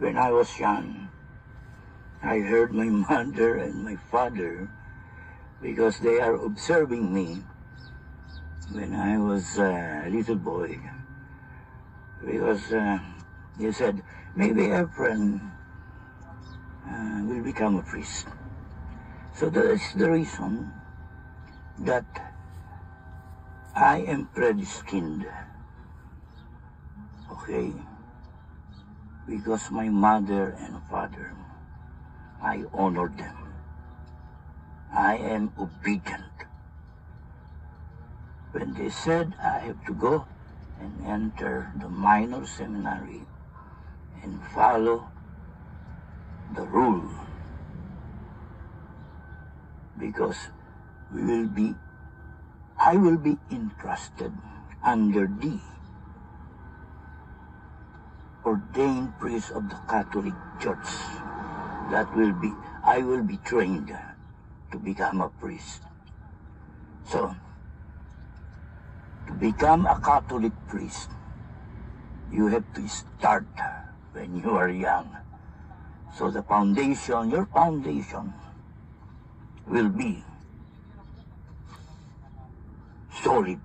When I was young, I heard my mother and my father, because they are observing me when I was a little boy, because they said, maybe Efren will become a priest. So that is the reason that I am predestined, okay? Because my mother and father, I honor them. I am obedient. When they said I have to go and enter the minor seminary and follow the rule, because I will be entrusted under the ordained priest of the Catholic Church. I will be trained to become a priest. So, to become a Catholic priest, you have to start when you are young. So the foundation, your foundation, will be solid.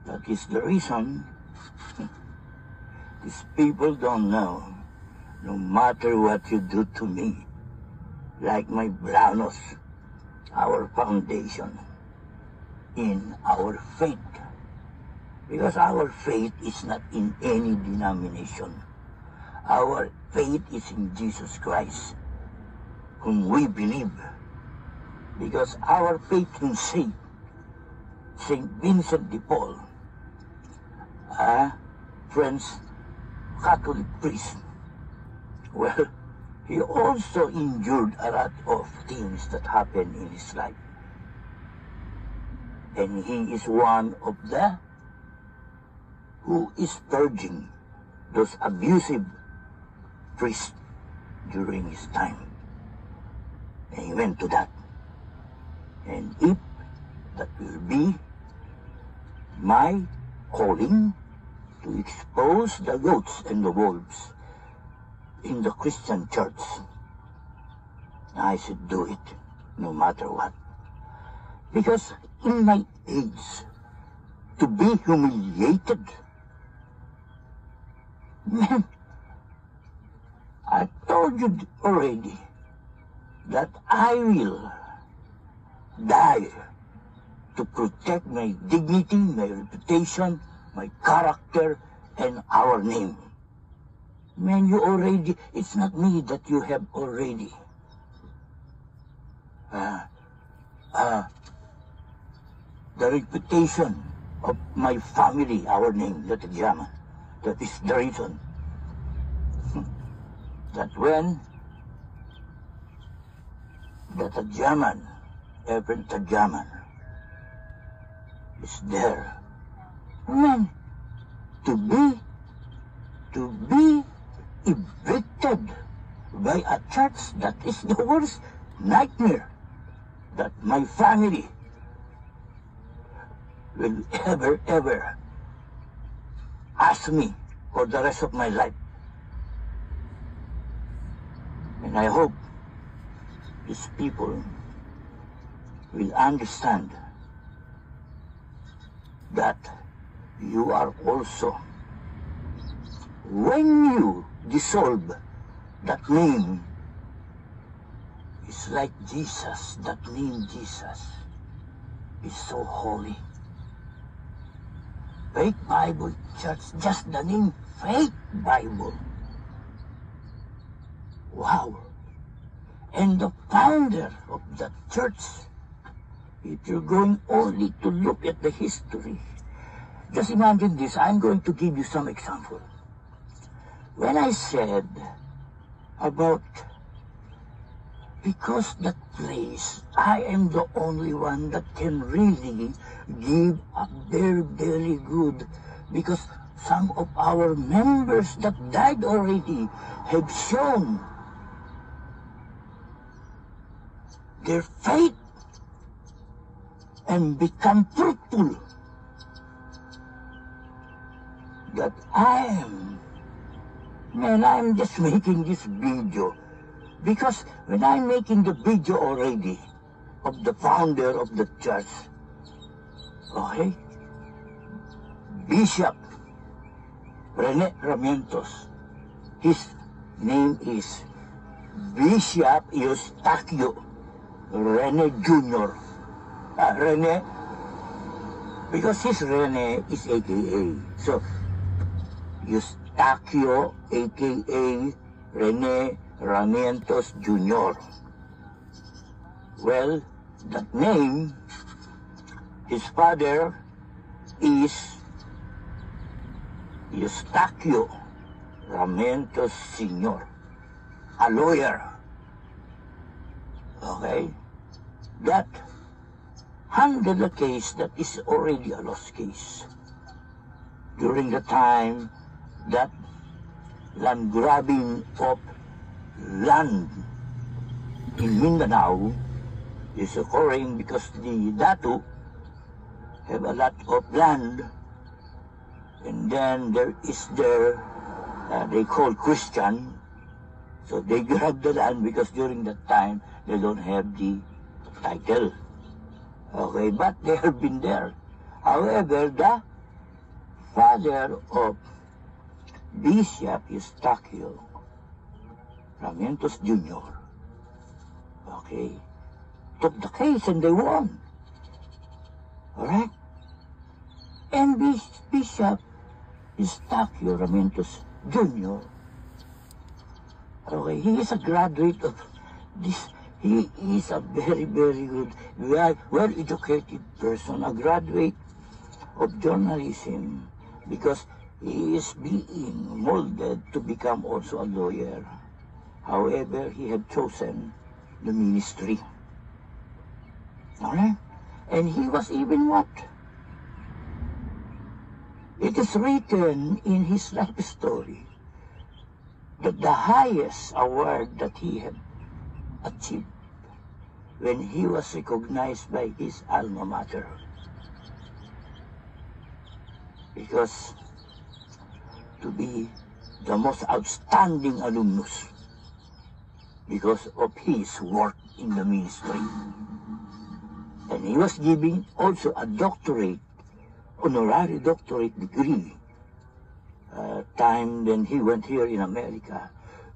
That is the reason these people don't know, no matter what you do to me, like my Branos, our foundation in our faith. Because our faith is not in any denomination. Our faith is in Jesus Christ, whom we believe. Because our patron saint, Saint Vincent de Paul, a French Catholic priest, well, he also endured a lot of things that happened in his life. And he is one of the who is purging those abusive priests during his time. And he went to that. And if that will be my calling to expose the goats and the wolves in the Christian church, I should do it no matter what. Because in my age, to be humiliated, man, I told you already that I will die to protect my dignity, my reputation, my character, and our name. Man, you already, it's not me that you have already. The reputation of my family, our name, the Tajaman. That is the reason that when the Tajaman, Efren Tajaman, is there, man, to be evicted by a church, that is the worst nightmare that my family will ever ask me for the rest of my life. And I hope these people will understand that you are also, when you dissolve that name, it's like Jesus, that name Jesus is so holy. Faith Bible Church, just the name Faith Bible. Wow. And the founder of the church, if you're going only to look at the history, just imagine this. I'm going to give you some example. When I said about, because that place, I am the only one that can really give a very, very good, because some of our members that died already have shown their faith and become fruitful. That I am Man, I'm just making this video because when I'm making the video already of the founder of the church, okay, Bishop Rene Ramientos, his name is Bishop Eustaquio Rene Jr. Rene, because his Rene is AKA. So, Eustaquio, AKA Rene Ramientos Jr. Well, that name, his father is Eustaquio Ramientos Sr., a lawyer. Okay? That handled a case that is already a lost case. During the time that land grabbing of land in Mindanao is occurring because the Datu have a lot of land, and then there is they call Christian, so they grab the land because during that time they don't have the title. Okay, but they have been there. However, the father of Bishop Eustaquio Ramientos Jr., okay, took the case and they won. Alright? And Bishop Eustaquio Ramientos Jr., okay, he is a graduate of this. He is a very, very good, well-educated person, a graduate of journalism, because he is being molded to become also a lawyer. However, he had chosen the ministry. Alright? And he was even what? It is written in his life story that the highest award that he had achieved when he was recognized by his alma mater, because to be the most outstanding alumnus because of his work in the ministry. And he was giving also a doctorate, honorary doctorate degree, time when he went here in America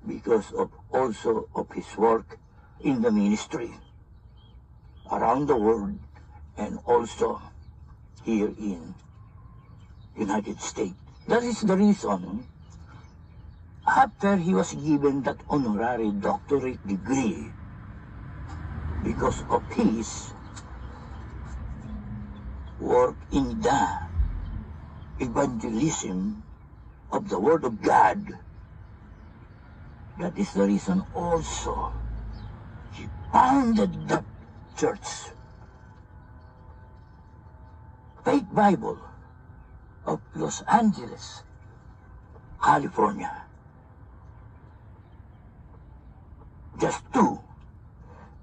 because of also of his work in the ministry around the world and also here in United States. That is the reason after he was given that honorary doctorate degree because of his work in the evangelism of the Word of God. That is the reason also he founded that church, Faith Bible of Los Angeles, California. Just two,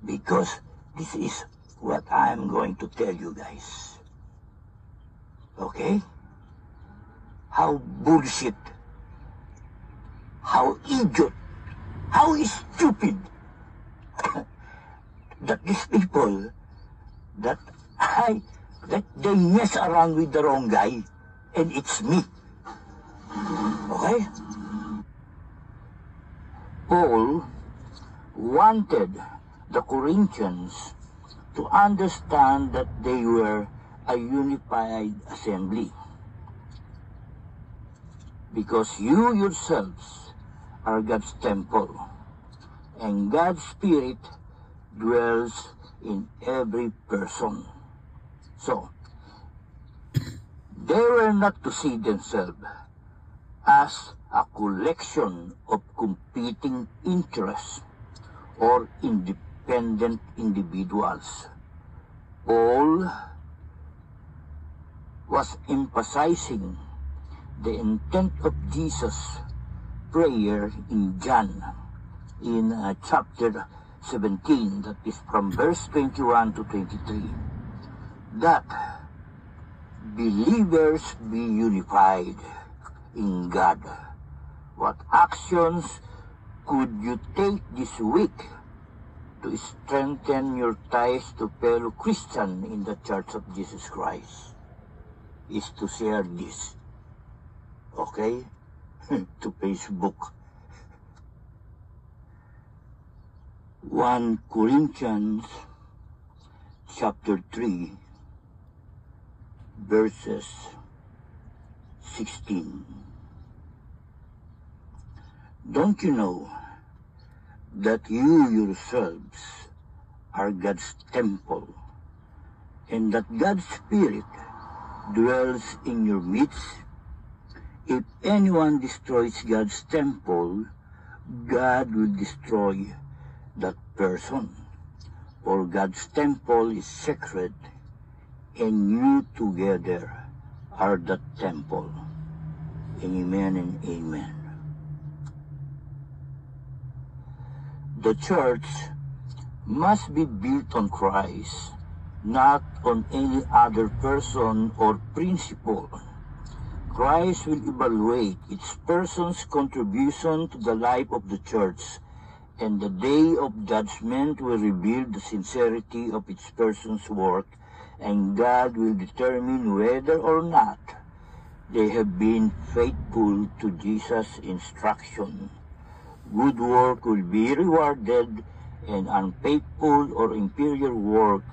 because this is what I'm going to tell you guys. Okay? How bullshit, how idiot, how stupid that these people that they mess around with the wrong guy, and it's me. Okay? Paul wanted the Corinthians to understand that they were a unified assembly, because you yourselves are God's temple, and God's Spirit dwells in every person. So, they were not to see themselves as a collection of competing interests or independent individuals. Paul was emphasizing the intent of Jesus' prayer in John, in chapter 17, that is from verse 21 to 23, that believers be unified in God, What actions could you take this week to strengthen your ties to fellow Christians in the Church of Jesus Christ? Is to share this, okay, to Facebook. 1 Corinthians chapter 3, verses 16. Don't you know that you yourselves are God's temple, and that God's Spirit dwells in your midst? If anyone destroys God's temple, God will destroy that person. For God's temple is sacred, and you together are the temple. Amen and amen. The church must be built on Christ, not on any other person or principle. Christ will evaluate each person's contribution to the life of the church, and the day of judgment will reveal the sincerity of each person's work, and God will determine whether or not they have been faithful to Jesus' instruction. Good work will be rewarded, and unfaithful or inferior work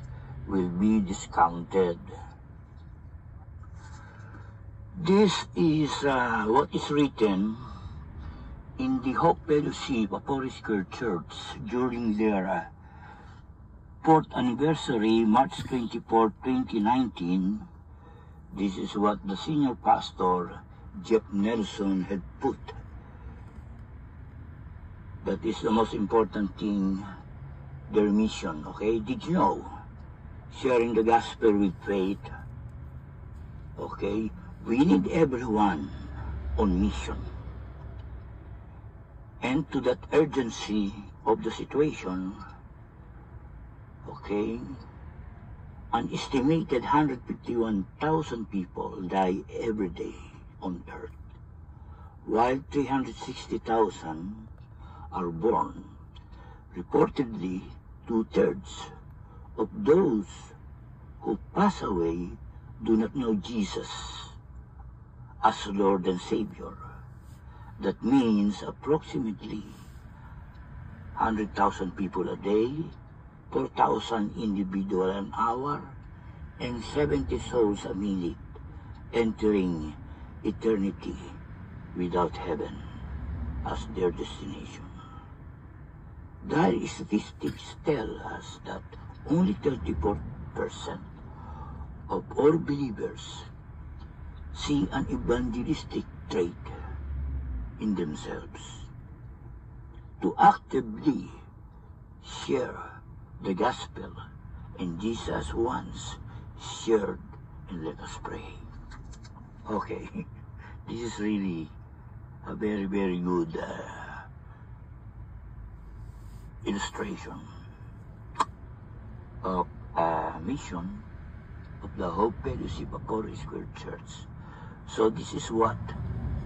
will be discounted. This is what is written in the Hope Fellowship Apostolic Church during their 4th anniversary, March 24, 2019. This is what the senior pastor, Jeff Nelson, had put. That is the most important thing, their mission, okay? Did you know? Sharing the gospel with faith, okay? We need everyone on mission. And to that urgency of the situation, okay, an estimated 151,000 people die every day on earth, while 360,000 are born. Reportedly, 2/3 of those who pass away do not know Jesus as Lord and Savior. That means approximately 100,000 people a day, 4,000 individual an hour, and 70 souls a minute entering eternity without heaven as their destination. Dire statistics tell us that only 34% of all believers see an evangelistic trait in themselves to actively share the gospel, and Jesus once shared. And let us pray. Okay, this is really a very, very good illustration of a mission of the Hope Fellowship Apostolic Church. So this is what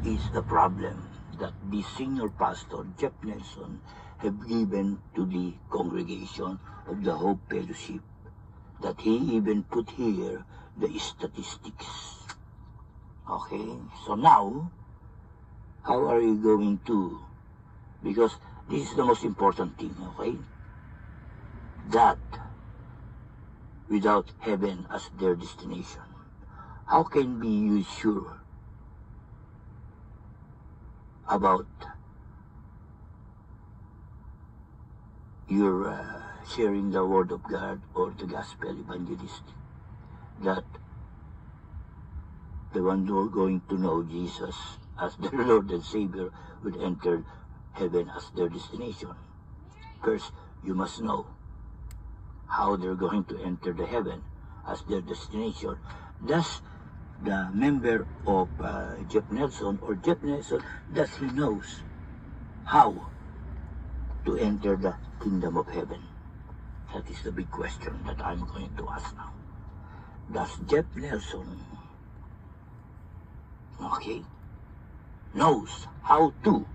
is the problem that the senior pastor, Jeff Nelson, have given to the congregation of the Hope Fellowship, that he even put here the statistics. Okay, so now, how are you going to, because this is the most important thing, okay, that without heaven as their destination, how can be you sure about your sharing the word of God or the gospel evangelist, that the one who are going to know Jesus as their Lord and Savior would enter heaven as their destination? First, you must know how they're going to enter the heaven as their destination. Does the member of Jeff Nelson, does he knows how to enter the kingdom of heaven? That is the big question that I'm going to ask now. Does Jeff Nelson, okay, knows how to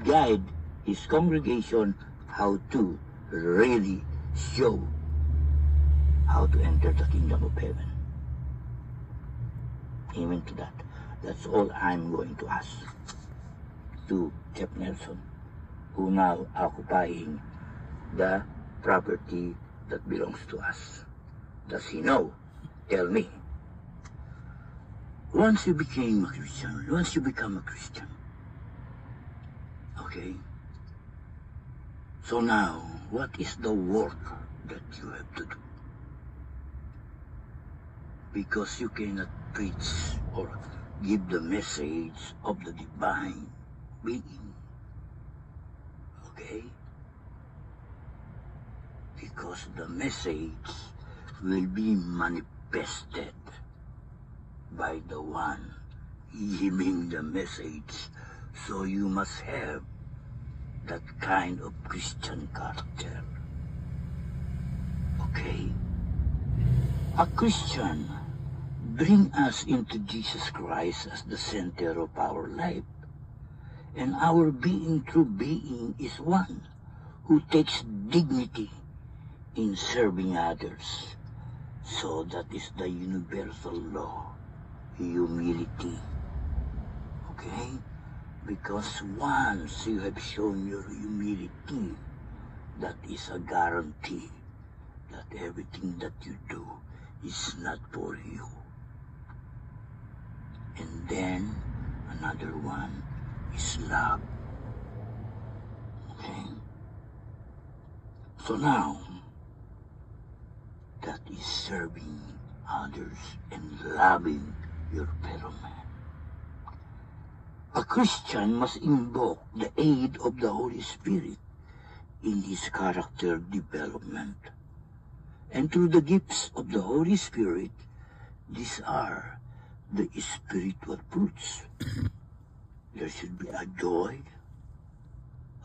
guide his congregation, how to really show how to enter the kingdom of heaven. Amen to that. That's all I'm going to ask to Jeff Nelson, who now occupying the property that belongs to us. Does he know? Tell me. Once you became a Christian, once you become a Christian, okay? So now, what is the work that you have to do? Because you cannot preach or give the message of the divine being, okay? Because the message will be manifested by the one giving the message. So you must have that kind of Christian character. Okay? A Christian bring us into Jesus Christ as the center of our life. And our being, true being, is one who takes dignity in serving others. So that is the universal law, humility. Okay? Because once you have shown your humility, that is a guarantee that everything that you do is not for you. And then another one is love. Okay? So now, that is serving others and loving your fellow man. A Christian must invoke the aid of the Holy Spirit in his character development. And through the gifts of the Holy Spirit, these are the spiritual fruits. There should be a joy,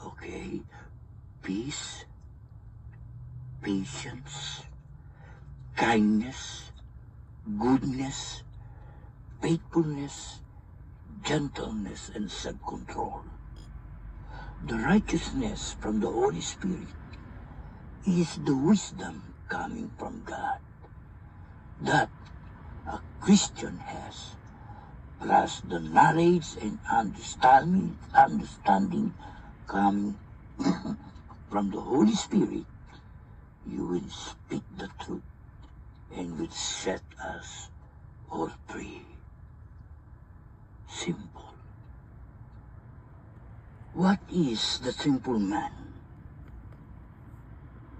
okay, peace, patience, kindness, goodness, faithfulness, gentleness, and self-control. The righteousness from the Holy Spirit is the wisdom coming from God that a Christian has, plus the knowledge and understanding coming from the Holy Spirit. You will speak the truth and will set us all free. Simple. What is the simple man?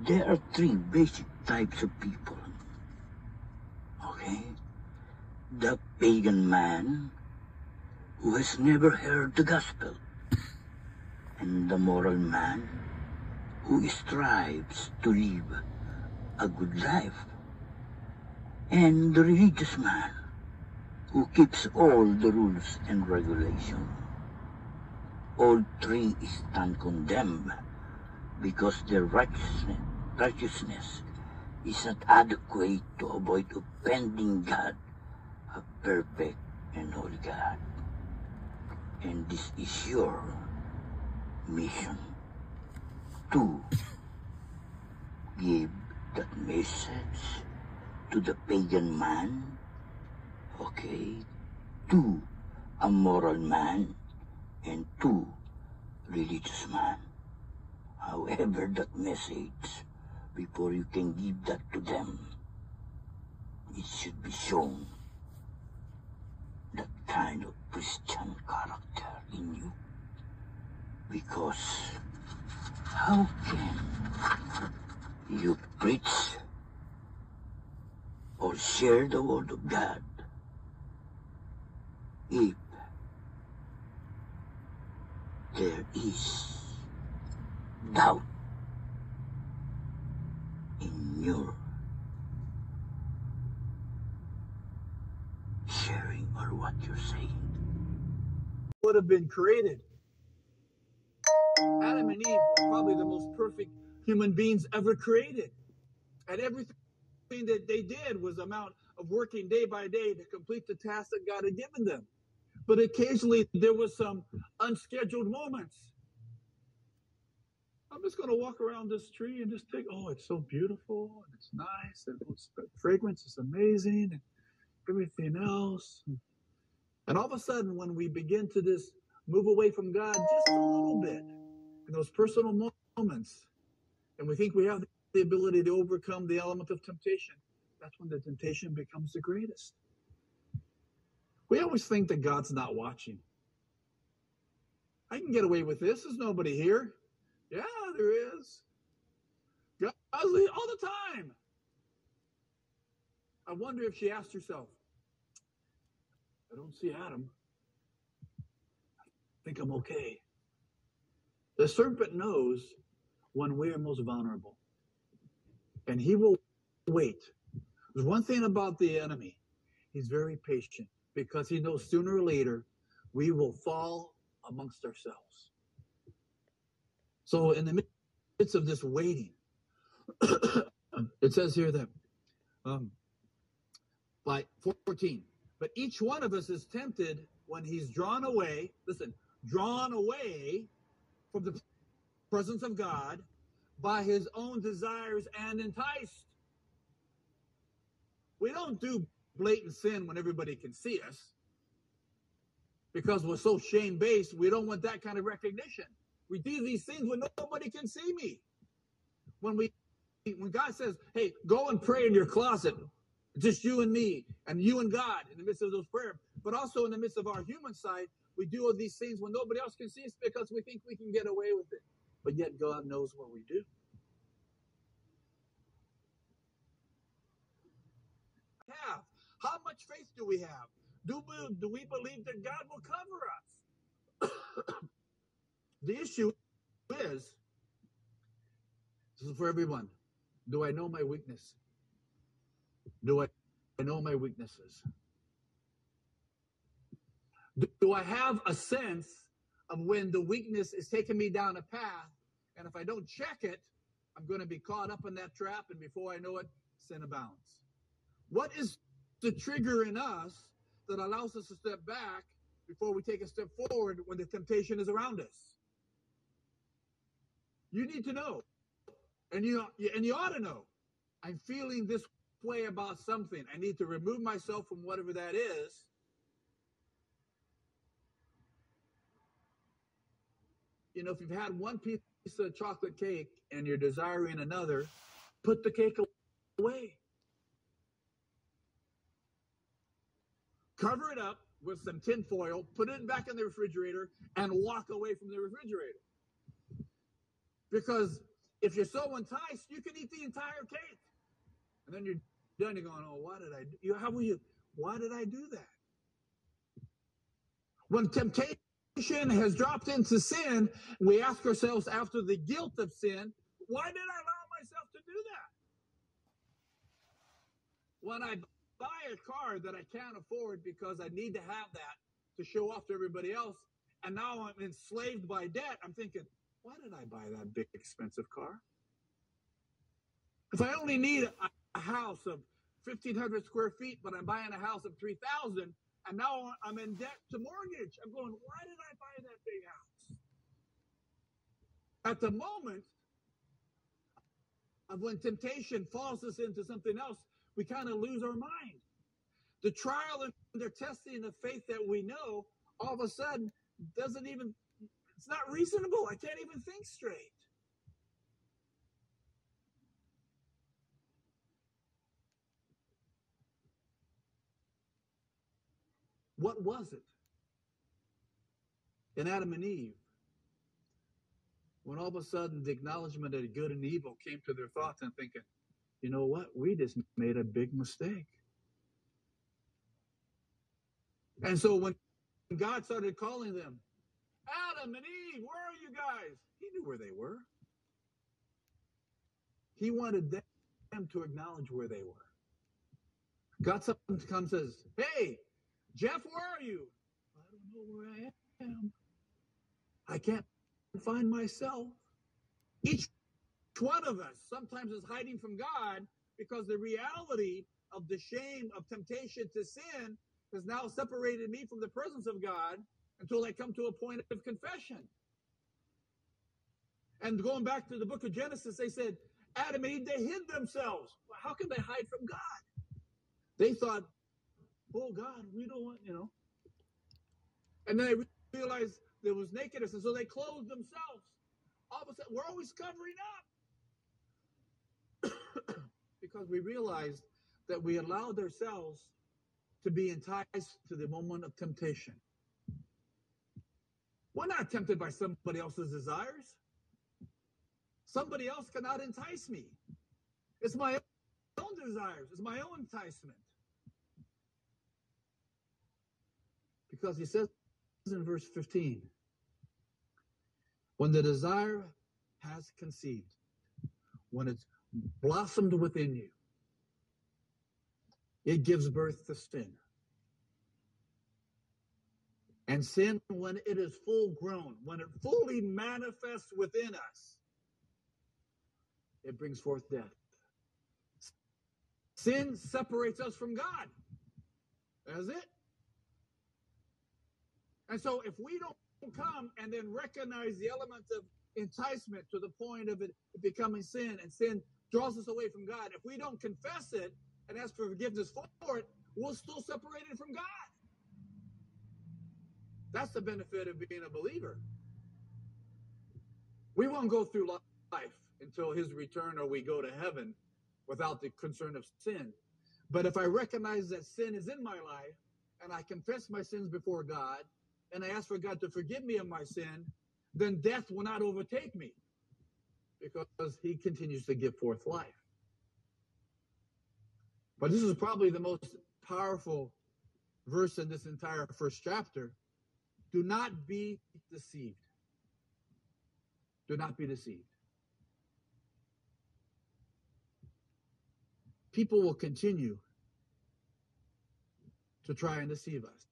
There are three basic types of people. Okay? The pagan man who has never heard the gospel, and the moral man who strives to live a good life, and the religious man who keeps all the rules and regulations. All three stand condemned because their righteousness is not adequate to avoid offending God, a perfect and holy God. And this is your mission, to give that message to the pagan man, okay, to a moral man, and to religious man. However, that message, before you can give that to them, it should be shown that kind of Christian character in you. Because how can you preach or share the word of God if there is doubt in your sharing or what you're saying? Would have been created. Adam and Eve were probably the most perfect human beings ever created. And everything that they did was amount of working day by day to complete the task that God had given them. but occasionally there was some unscheduled moments. I'm just going to walk around this tree and just think, oh, it's so beautiful and it's nice and the fragrance is amazing and everything else. And all of a sudden, when we begin to just move away from God just a little bit in those personal moments, and we think we have the ability to overcome the element of temptation, that's when the temptation becomes the greatest. We always think that God's not watching. I can get away with this. There's nobody here. Yeah, there is. God's all the time. I wonder if she asked herself, I don't see Adam. I think I'm okay. The serpent knows when we are most vulnerable. And he will wait. There's one thing about the enemy. He's very patient because he knows sooner or later we will fall amongst ourselves. So in the midst of this waiting, it says here that by 14, but each one of us is tempted when he's drawn away, listen, drawn away from the presence of God by his own desires and enticed. We don't do blatant sin when everybody can see us because we're so shame-based. We don't want that kind of recognition. We do these things when nobody can see me. When God says, hey, go and pray in your closet, just you and me and you and God in the midst of those prayers, but also in the midst of our human side, we do all these things when nobody else can see us because we think we can get away with it. But yet God knows what we do. How much faith do we have? Do we believe that God will cover us? The issue is, this is for everyone, do I know my weakness? Do I know my weaknesses? Do I have a sense of when the weakness is taking me down a path, and if I don't check it, I'm going to be caught up in that trap, and before I know it, sin abounds? What is the trigger in us that allows us to step back before we take a step forward when the temptation is around us? You need to know, and you ought to know. I'm feeling this way about something. I need to remove myself from whatever that is. You know, if you've had one piece of chocolate cake and you're desiring another, put the cake away. Cover it up with some tin foil, put it back in the refrigerator, and walk away from the refrigerator. Because if you're so enticed, you can eat the entire cake. And then you're done, you're going, oh, why did I do that? When temptation has dropped into sin, we ask ourselves after the guilt of sin, why did I allow myself to do that? When I buy a car that I can't afford because I need to have that to show off to everybody else, and now I'm enslaved by debt, I'm thinking, why did I buy that big expensive car? If I only need a house of 1,500 square feet, but I'm buying a house of 3,000, and now I'm in debt to mortgage. I'm going, why did I buy that big house? At the moment of when temptation falls us into something else, we kind of lose our mind. The trial and the testing the faith that we know, all of a sudden, it's not reasonable. I can't even think straight. What was it in Adam and Eve when all of a sudden the acknowledgement of good and evil came to their thoughts and thinking, you know what? We just made a big mistake. And so when God started calling them, Adam and Eve, where are you guys? He knew where they were. He wanted them to acknowledge where they were. God sometimes comes and says, hey, Jeff, where are you? I don't know where I am. I can't find myself. Each one of us sometimes is hiding from God because the reality of the shame of temptation to sin has now separated me from the presence of God until I come to a point of confession. And going back to the book of Genesis, they said, Adam and Eve, they hid themselves. Well, how can they hide from God? They thought, oh, God, we don't want, And then they realized there was nakedness, and so they clothed themselves. All of a sudden, we're always covering up. Because we realized that we allowed ourselves to be enticed to the moment of temptation. We're not tempted by somebody else's desires. Somebody else cannot entice me. It's my own desires. It's my own enticement. Because he says in verse 15, when the desire has conceived, when it's blossomed within you, it gives birth to sin. And sin, when it is full grown, when it fully manifests within us, it brings forth death. Sin separates us from God. That's it. And so if we don't come and then recognize the elements of enticement to the point of it becoming sin, and sin draws us away from God, if we don't confess it and ask for forgiveness for it, we're still separated from God. That's the benefit of being a believer. We won't go through life until his return or we go to heaven without the concern of sin. But if I recognize that sin is in my life and I confess my sins before God and I ask for God to forgive me of my sin, then death will not overtake me because he continues to give forth life. But this is probably the most powerful verse in this entire first chapter. Do not be deceived. Do not be deceived. People will continue to try and deceive us.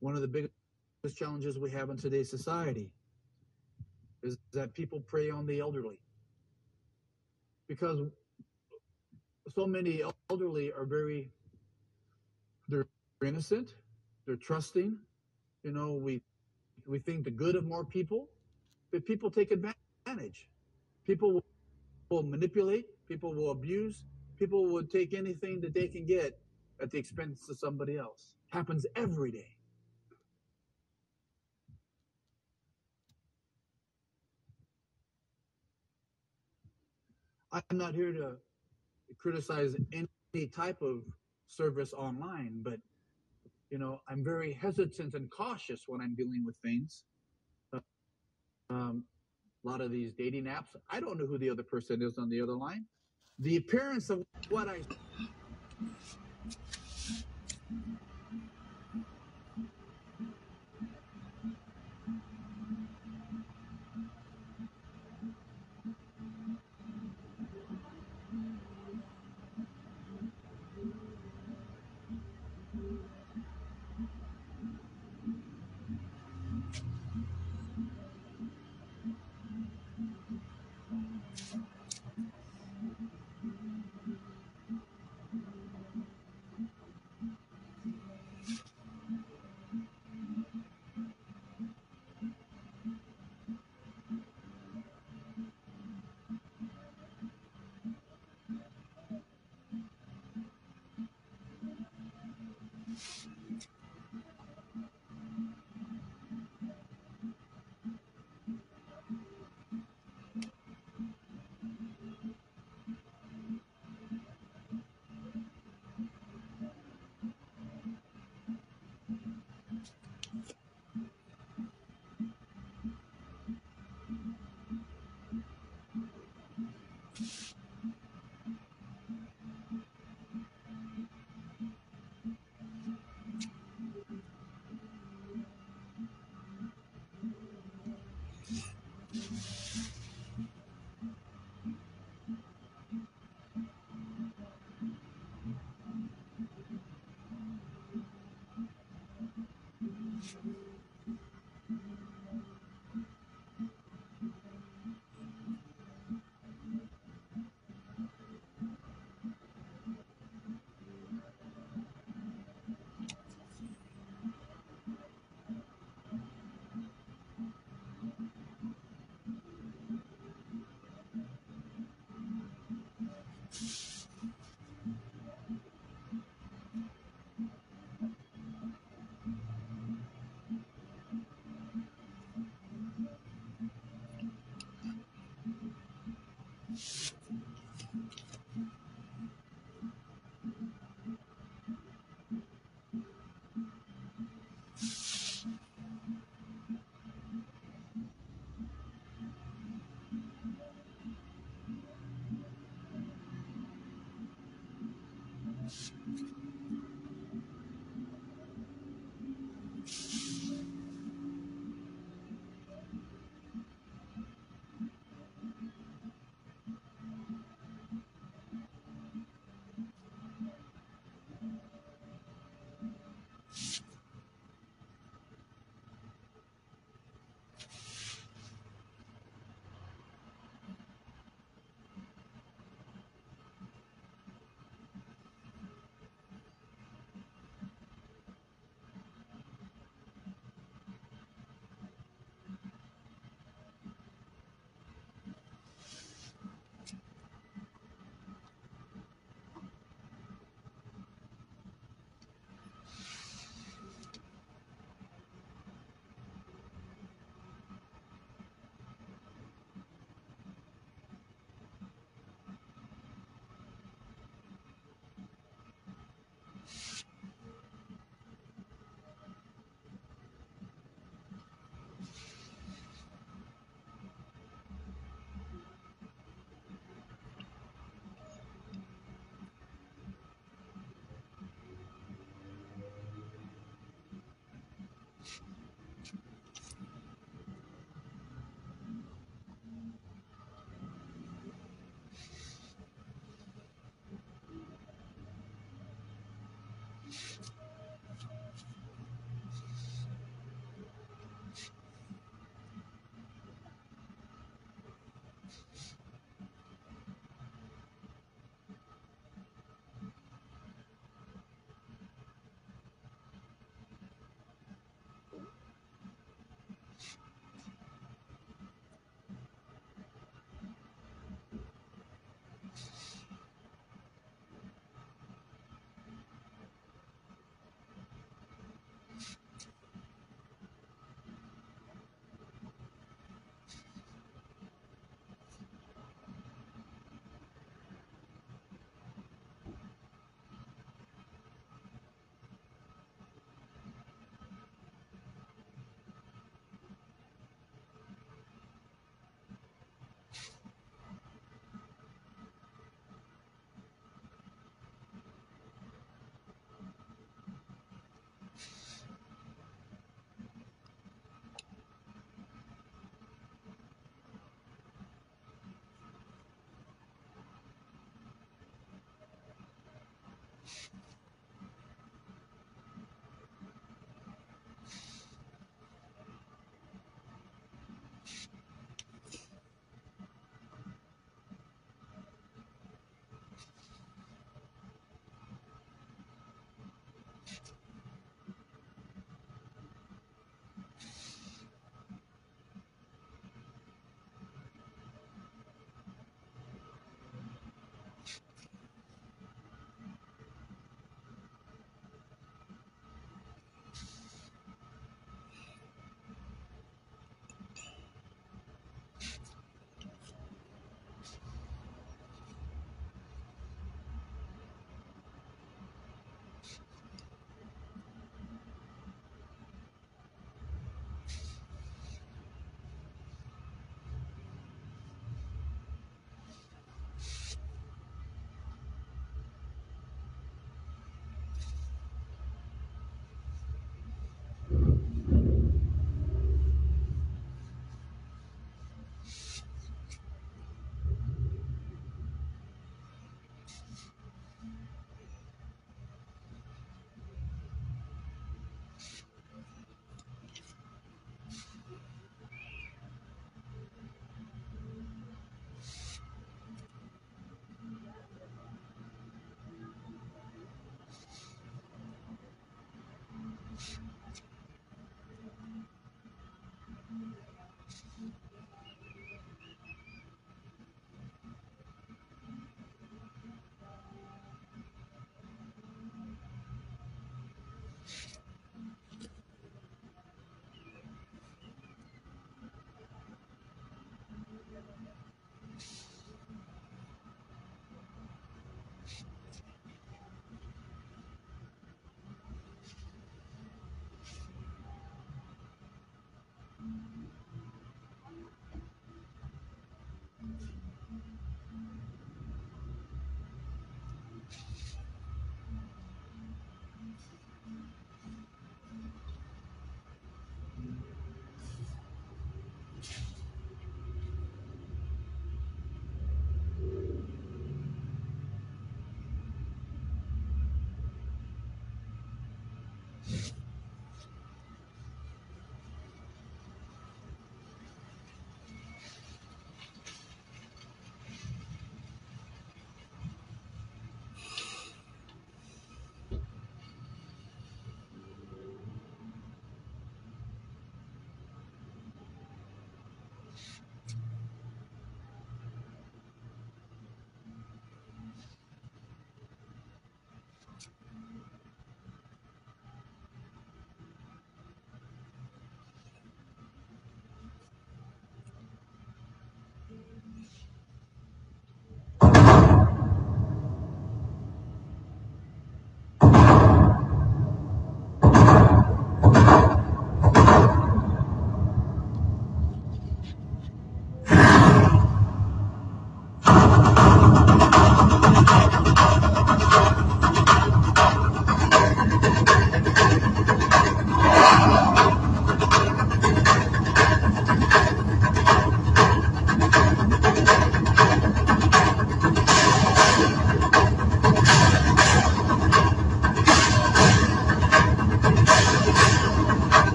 One of the biggest challenges we have in today's society is that people prey on the elderly. Because so many elderly are they're innocent, they're trusting. We think the good of more people, but people take advantage. People will manipulate, people will abuse, people will take anything that they can get at the expense of somebody else. Happens every day. I'm not here to criticize any type of service online, but I'm very hesitant and cautious when I'm dealing with things. A lot of these dating apps, I don't know who the other person is on the other line. The appearance of what I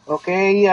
Okay,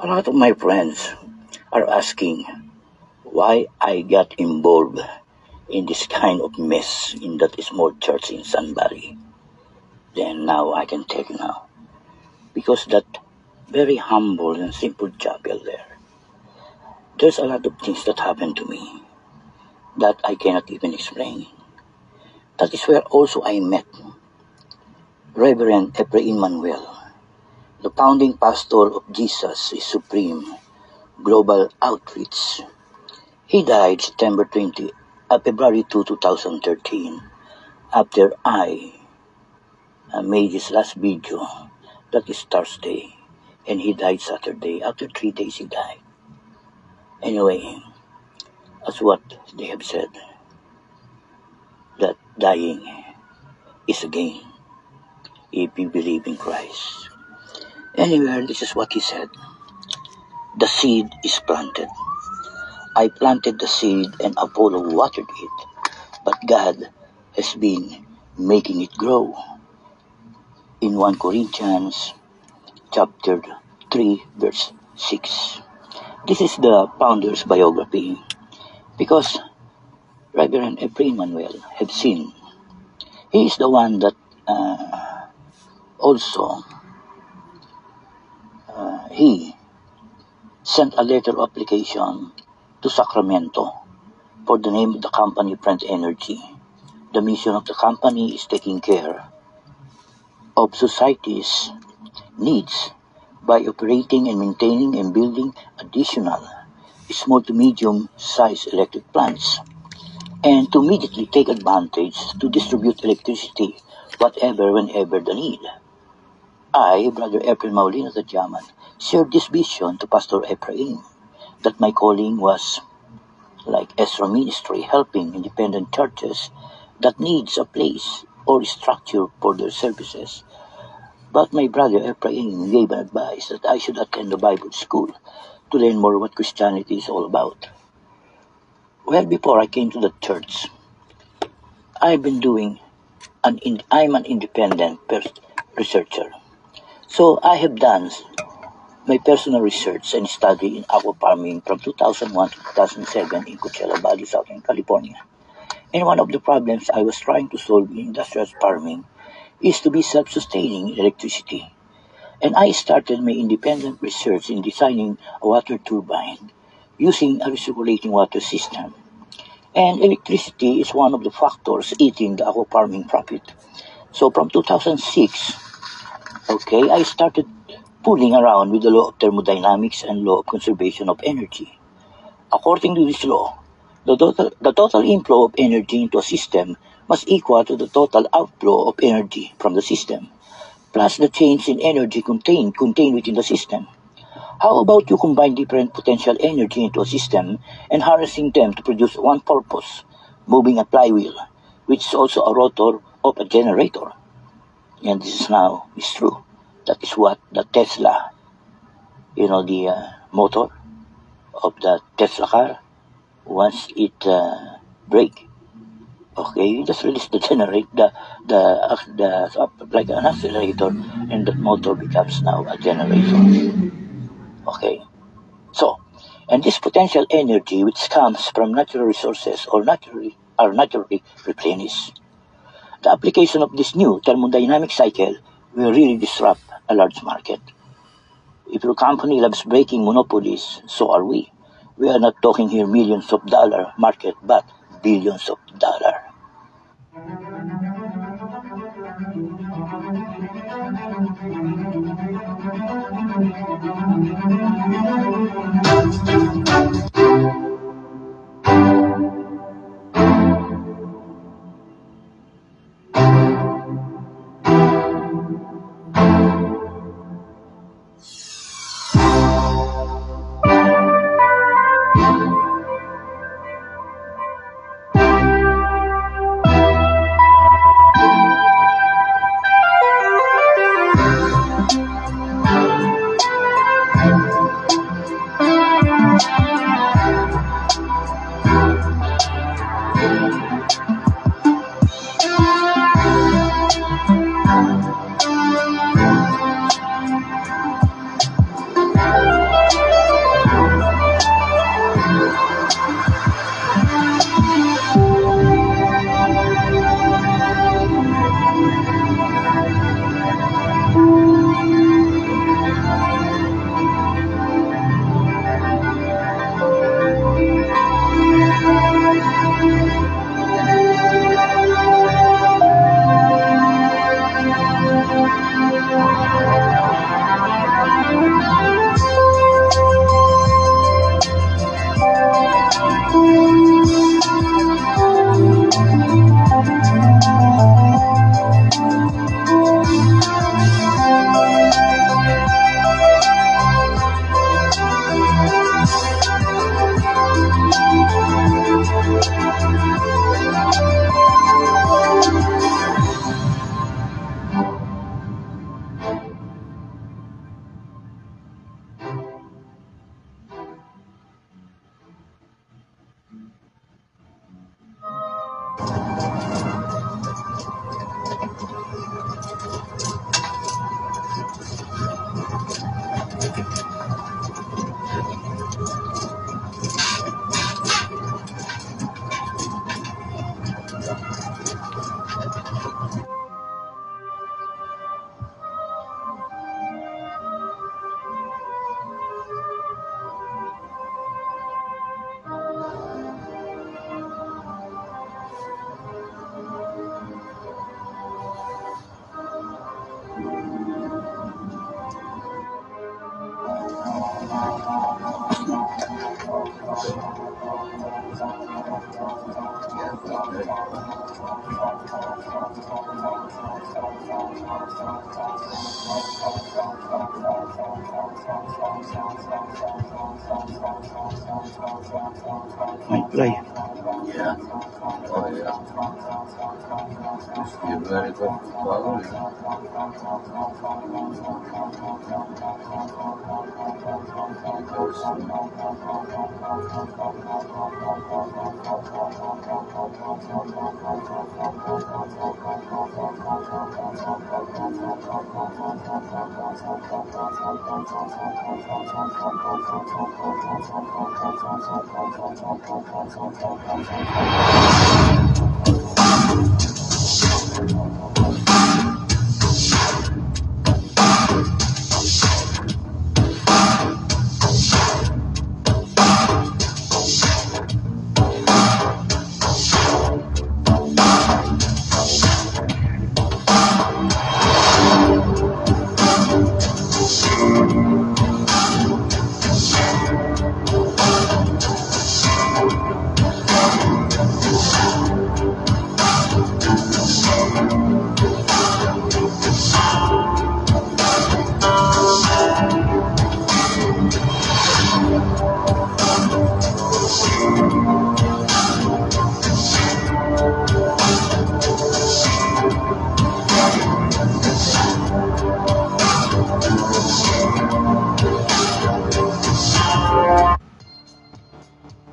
a lot of my friends are asking why I got involved in this kind of mess in that small church in Sunbury. Then now I can tell you now. Because that very humble and simple chapel there, there's a lot of things that happened to me that I cannot even explain. That is where also I met Reverend Ephraim Manuel, the founding pastor of Jesus is Supreme Global Outreach. He died February 2, 2013, after I made his last video. That is Thursday, and he died Saturday. After 3 days, he died. Anyway, as what they have said, that dying is a gain if you believe in Christ. Anyway, this is what he said. The seed is planted. I planted the seed and Apollo watered it, but God has been making it grow. In 1 Corinthians chapter 3 verse 6. This is the founder's biography, because Reverend Ephraim Manuel have seen. He is the one that also he sent a letter of application to Sacramento for the name of the company, Friend Energy. The mission of the company is taking care of society's needs by operating and maintaining and building additional small to medium sized electric plants, and to immediately take advantage to distribute electricity whatever whenever the need. I, Brother Ephraim Maulino Tadyaman, shared this vision to Pastor Ephraim, that my calling was like Ezra ministry, helping independent churches that needs a place or structure for their services. But my brother Ephraim gave advice that I should attend the Bible school to learn more what Christianity is all about. Well, before I came to the church, I'm an independent researcher. So I have done my personal research and study in aqua farming from 2001 to 2007 in Coachella Valley, Southern California. And one of the problems I was trying to solve in industrial farming is to be self-sustaining in electricity. And I started my independent research in designing a water turbine using a recirculating water system. And electricity is one of the factors eating the aqua farming profit. So from 2006, I started fooling around with the law of thermodynamics and law of conservation of energy. According to this law, the total inflow of energy into a system must equal to the total outflow of energy from the system, plus the change in energy contained within the system. How about you combine different potential energy into a system and harnessing them to produce one purpose, moving a flywheel, which is also a rotor of a generator? And this is true. That is what the Tesla, the motor of the Tesla car, once it break, you just release the like an accelerator, and the motor becomes now a generator. And this potential energy which comes from natural resources are naturally replenished. The application of this new thermodynamic cycle will really disrupt a large market. If your company loves breaking monopolies, so are we. We are not talking here millions of dollar market, but billions of dollar. My play. Yeah. Oh, yeah. Must be a very good quality.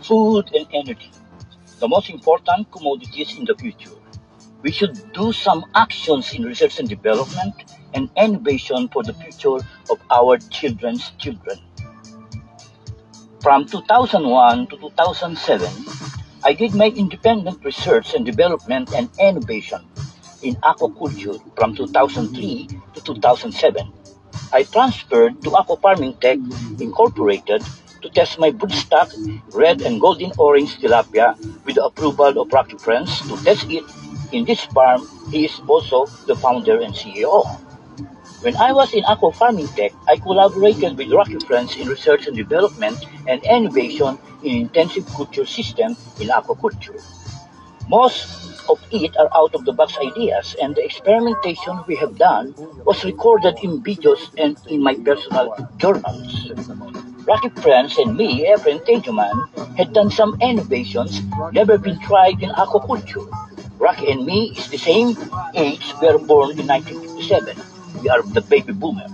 Food and energy, the most important commodities in the future. We should do some actions in research and development and innovation for the future of our children's children. From 2001 to 2007, I did my independent research and development and innovation in aquaculture from 2003 to 2007. I transferred to Aqua Farming Tech Incorporated to test my broodstock red and golden orange tilapia with the approval of Rocky Friends to test it. In this farm, he is also the founder and CEO. When I was in Aqua Farming Tech, I collaborated with Rocky Friends in research and development and innovation in intensive culture system in aquaculture. Most of it are out-of-the-box ideas, and the experimentation we have done was recorded in videos and in my personal journals. Rocky Friends and me, Efren Tejuman, had done some innovations never been tried in aquaculture. Rocky and me is the same age. We are born in 1957. We are the baby boomer.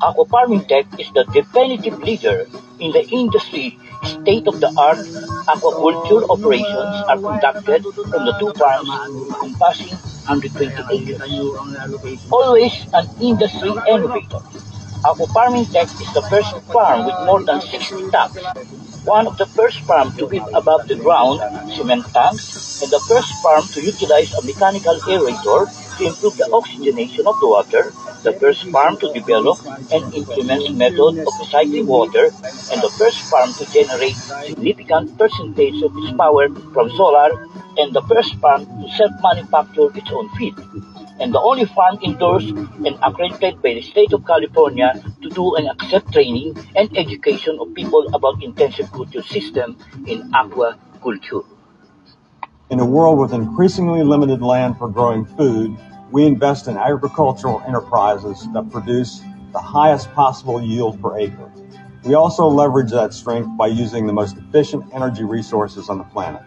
Aqua Farming Tech is the definitive leader in the industry. State-of-the-art aquaculture operations are conducted from the two farms encompassing 120 acres. Always an industry innovator. Aqua Farming Tech is the first farm with more than 60 tanks. One of the first farms to build above the ground cement tanks, and the first farm to utilize a mechanical aerator to improve the oxygenation of the water, the first farm to develop and implement method of recycling water, and the first farm to generate significant percentage of its power from solar, and the first farm to self-manufacture its own feed, and the only farm endorsed and accredited by the state of California to do and accept training and education of people about intensive culture system in aquaculture. In a world with increasingly limited land for growing food, we invest in agricultural enterprises that produce the highest possible yield per acre. We also leverage that strength by using the most efficient energy resources on the planet.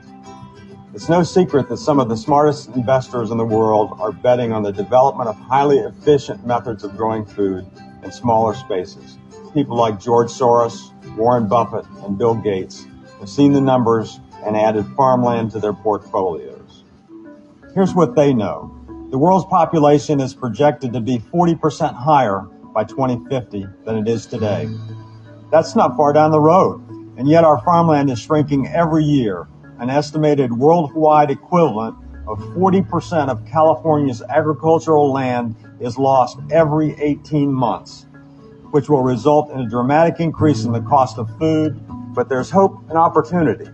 It's no secret that some of the smartest investors in the world are betting on the development of highly efficient methods of growing food in smaller spaces. People like George Soros, Warren Buffett, and Bill Gates have seen the numbers and added farmland to their portfolios. Here's what they know. The world's population is projected to be 40% higher by 2050 than it is today. That's not far down the road, and yet our farmland is shrinking every year. An estimated worldwide equivalent of 40% of California's agricultural land is lost every 18 months, which will result in a dramatic increase in the cost of food, but there's hope and opportunity.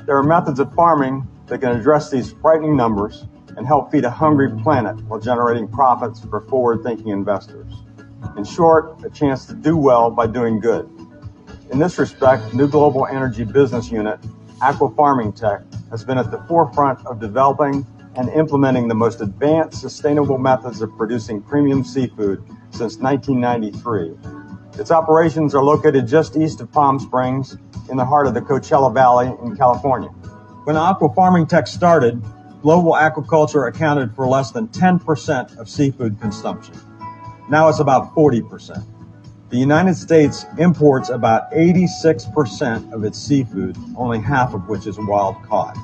There are methods of farming that can address these frightening numbers and help feed a hungry planet while generating profits for forward-thinking investors. In short, a chance to do well by doing good. In this respect, New Global Energy Business Unit, Aqua Farming Tech, has been at the forefront of developing and implementing the most advanced sustainable methods of producing premium seafood since 1993. Its operations are located just east of Palm Springs in the heart of the Coachella Valley in California. When Aquafarming Tech started, global aquaculture accounted for less than 10% of seafood consumption. Now it's about 40%. The United States imports about 86% of its seafood, only half of which is wild caught.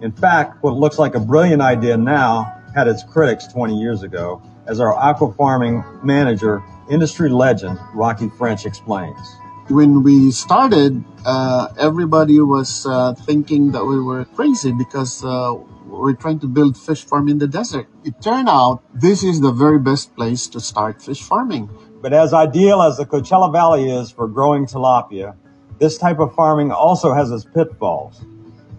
In fact, what looks like a brilliant idea now had its critics 20 years ago, as our aquafarming manager, industry legend Rocky French explains. When we started, everybody was thinking that we were crazy because we're trying to build fish farm in the desert. It turned out this is the very best place to start fish farming. But as ideal as the Coachella Valley is for growing tilapia, this type of farming also has its pitfalls.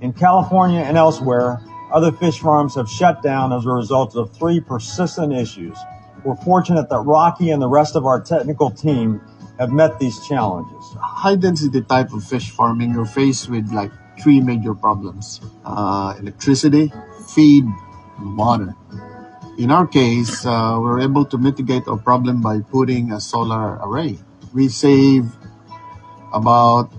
In California and elsewhere, other fish farms have shut down as a result of 3 persistent issues. We're fortunate that Rocky and the rest of our technical team have met these challenges. High density type of fish farming, you're faced with like 3 major problems. Electricity, feed, and water. In our case, we're able to mitigate our problem by putting a solar array. We save about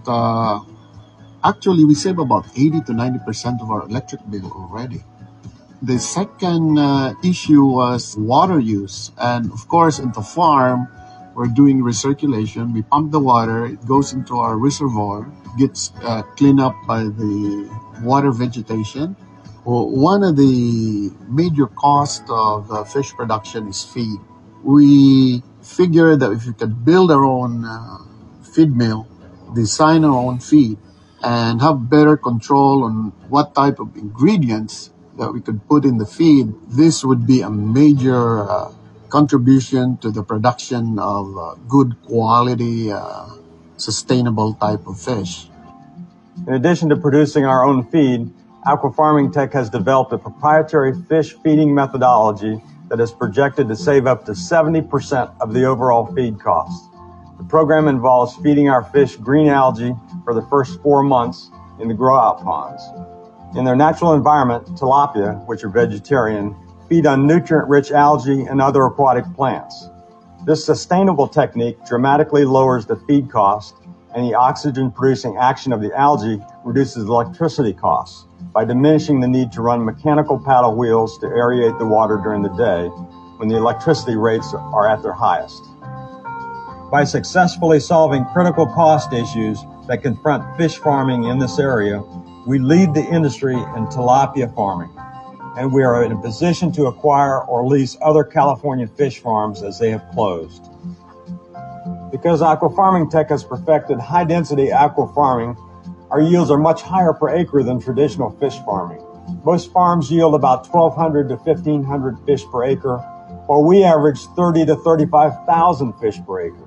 80 to 90% of our electric bill already. The second issue was water use. And of course, in the farm, we're doing recirculation. We pump the water, it goes into our reservoir, gets cleaned up by the water vegetation. Well, one of the major costs of fish production is feed. We figure that if we could build our own feed mill, design our own feed, and have better control on what type of ingredients that we could put in the feed, this would be a major contribution to the production of good quality, sustainable type of fish. In addition to producing our own feed, Aquafarming Tech has developed a proprietary fish feeding methodology that is projected to save up to 70% of the overall feed costs. The program involves feeding our fish green algae for the first 4 months in the grow-out ponds. In their natural environment, tilapia, which are vegetarian, feed on nutrient-rich algae and other aquatic plants. This sustainable technique dramatically lowers the feed cost, and the oxygen-producing action of the algae reduces electricity costs by diminishing the need to run mechanical paddle wheels to aerate the water during the day when the electricity rates are at their highest. By successfully solving critical cost issues that confront fish farming in this area, we lead the industry in tilapia farming, and we are in a position to acquire or lease other California fish farms as they have closed. Because Aquafarming Tech has perfected high-density aquafarming, our yields are much higher per acre than traditional fish farming. Most farms yield about 1,200 to 1,500 fish per acre, while we average 30 to 35,000 fish per acre.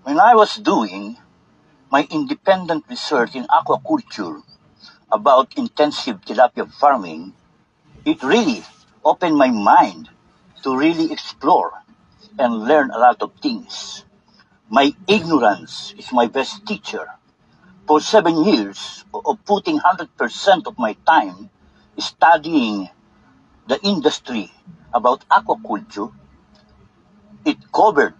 When I was doing my independent research in aquaculture about intensive tilapia farming, it really opened my mind to really explore and learn a lot of things. My ignorance is my best teacher. For 7 years of putting 100% of my time studying the industry about aquaculture, it covered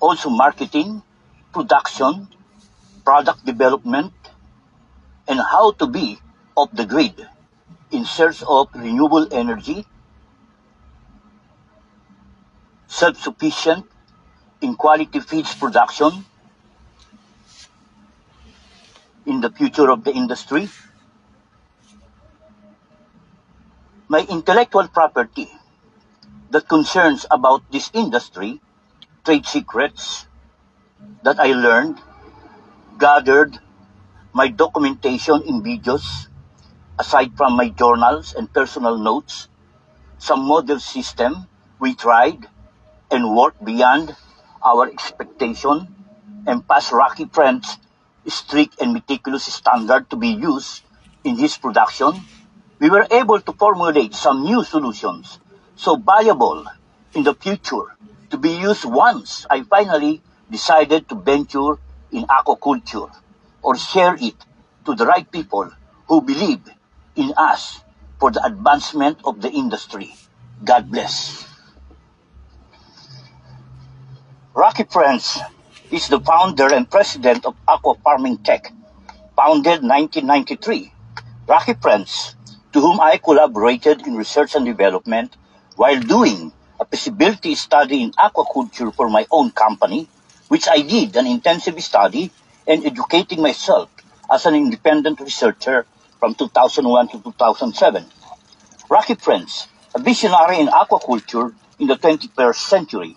also marketing, production, product development, and how to be off the grid in search of renewable energy, self-sufficient in quality feeds production in the future of the industry. My intellectual property that concerns about this industry, trade secrets that I learned, gathered, my documentation in videos, aside from my journals and personal notes, some model system we tried and worked beyond our expectation and passed Rocky Friend's strict and meticulous standard to be used in his production, we were able to formulate some new solutions so valuable in the future to be used once I finally decided to venture in aquaculture or share it to the right people who believe in us for the advancement of the industry. God bless. Rocky Friends is the founder and president of Aqua Farming Tech, founded 1993. Rocky Friends, to whom I collaborated in research and development while doing a feasibility study in aquaculture for my own company, which I did an intensive study and educating myself as an independent researcher from 2001 to 2007. Rocky Friends, a visionary in aquaculture in the 21st century,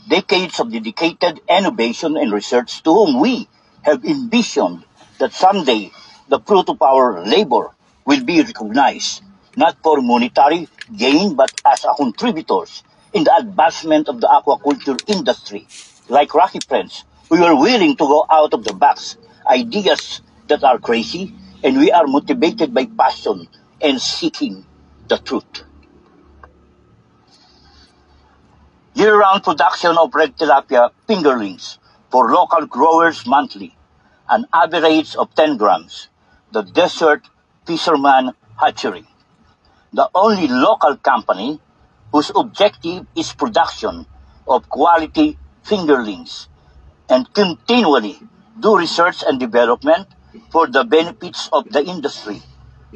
decades of dedicated innovation and research to whom we have envisioned that someday the fruit of our labor will be recognized, not for monetary gain, but as a contributors in the advancement of the aquaculture industry. Like Rocky Friends, we are willing to go out of the box, ideas that are crazy, and we are motivated by passion and seeking the truth. Year-round production of red tilapia fingerlings for local growers monthly, an average of 10 grams. The Desert Fisherman Hatchery, the only local company whose objective is production of quality fingerlings and continually do research and development for the benefits of the industry.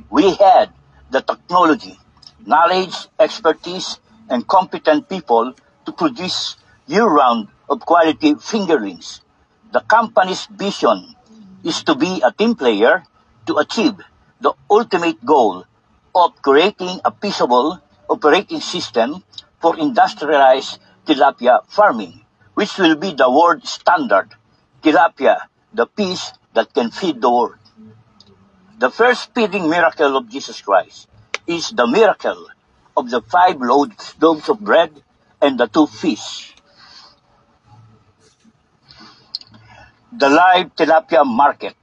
We had the technology, knowledge, expertise, and competent people to produce year-round of quality fingerlings. The company's vision is to be a team player to achieve the ultimate goal of creating a feasible operating system for industrialized tilapia farming, which will be the world standard. Tilapia, the fish that can feed the world. The first feeding miracle of Jesus Christ is the miracle of the 5 loaves of bread and the 2 fish. The live tilapia market.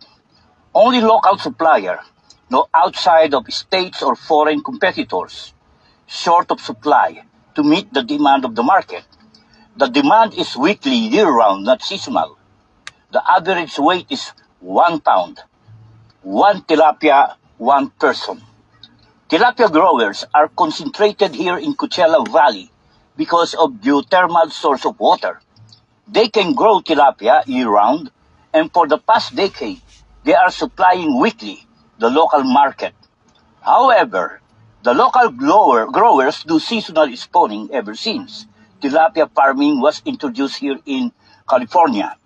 Only local supplier, no outside of states or foreign competitors, short of supply to meet the demand of the market. The demand is weekly, year-round, not seasonal. The average weight is 1 pound. 1 tilapia, 1 person. Tilapia growers are concentrated here in Coachella Valley because of geothermal source of water. They can grow tilapia year-round, and for the past decade, they are supplying weekly the local market. However, the local growers do seasonal spawning ever since tilapia farming was introduced here in California.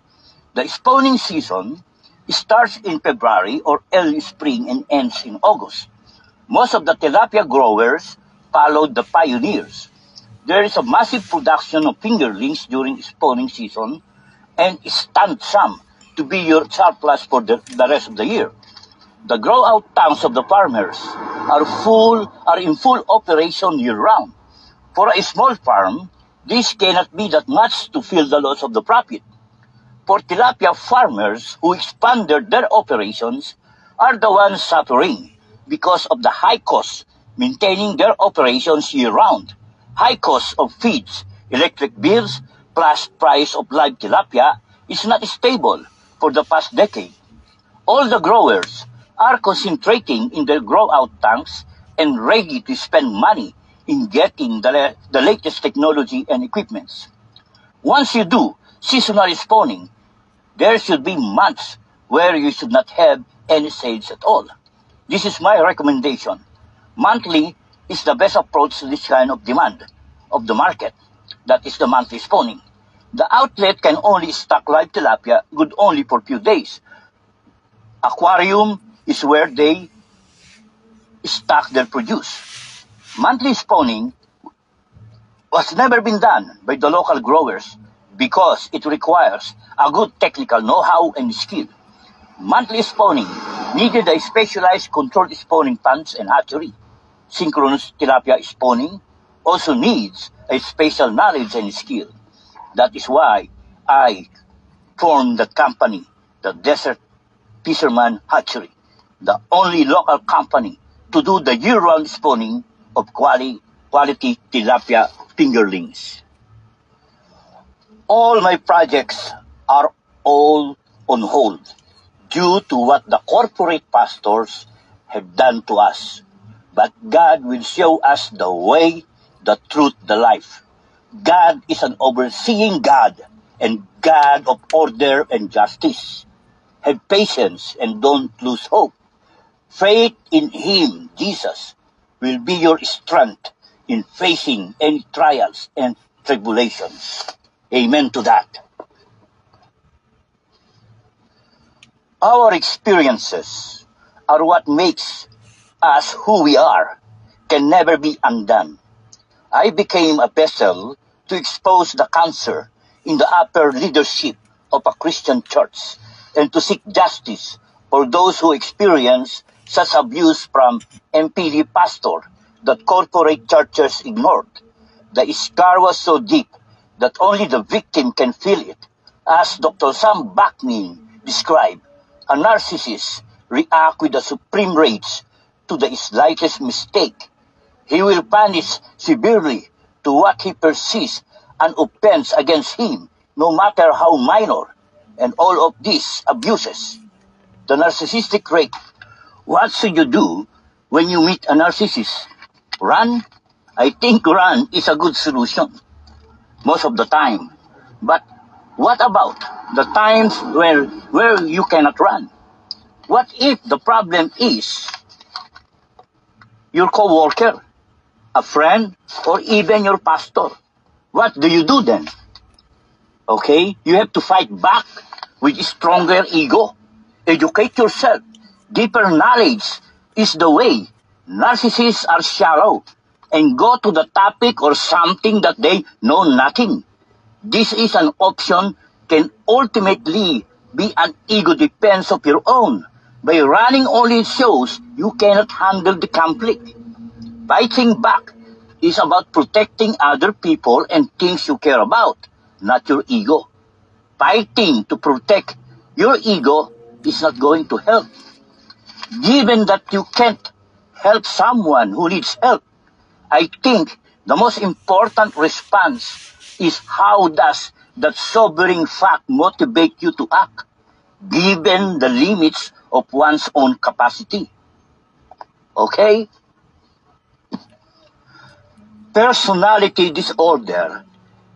The spawning season starts in February or early spring and ends in August. Most of the tilapia growers followed the pioneers. There is a massive production of fingerlings during spawning season and stand some to be your surplus for the rest of the year. The grow-out tanks of the farmers are in full operation year-round. For a small farm, this cannot be that much to fill the loss of the profit. for tilapia farmers who expanded their operations are the ones suffering because of the high cost maintaining their operations year-round, high cost of feeds, electric bills, plus price of live tilapia is not stable for the past decade. All the growers are concentrating in their grow-out tanks and ready to spend money in getting the latest technology and equipments. Once you do seasonal spawning, there should be months where you should not have any sales at all. This is my recommendation. Monthly is the best approach to this kind of demand of the market. That is the monthly spawning. The outlet can only stock live tilapia good only for a few days. Aquarium is where they stock their produce. Monthly spawning was never been done by the local growers because it requires a good technical know-how and skill. Monthly spawning needed a specialized controlled spawning ponds and hatchery. Synchronous tilapia spawning also needs a special knowledge and skill. That is why I formed the company, the Desert Fisherman Hatchery, the only local company to do the year-round spawning of quality tilapia fingerlings. All my projects are all on hold due to what the corporate pastors have done to us. But God will show us the way, the truth, the life. God is an overseeing God and God of order and justice. Have patience and don't lose hope. Faith in Him, Jesus, will be your strength in facing any trials and tribulations. Amen to that. Our experiences are what makes us who we are, can never be undone. I became a vessel to expose the cancer in the upper leadership of a Christian church and to seek justice for those who experience such abuse from MPD pastor that corporate churches ignored. The scar was so deep that only the victim can feel it. As Dr. Sam Buckman described, a narcissist reacts with a supreme rage to the slightest mistake. He will punish severely to what he perceives an offense against him, no matter how minor, and all of these abuses. The narcissistic rate. What should you do when you meet a narcissist? Run? I think run is a good solution most of the time. But what about the times where you cannot run? What if the problem is your co-worker, a friend, or even your pastor? What do you do then? Okay, you have to fight back with stronger ego. Educate yourself. Deeper knowledge is the way. Narcissists are shallow and go to the topic or something that they know nothing. This is an option can ultimately be an ego defense of your own. By running only shows you cannot handle the conflict. Fighting back is about protecting other people and things you care about, not your ego. Fighting to protect your ego is not going to help. Given that you can't help someone who needs help, I think the most important response is how does that sobering fact motivate you to act, given the limits of one's own capacity. Okay? Personality disorder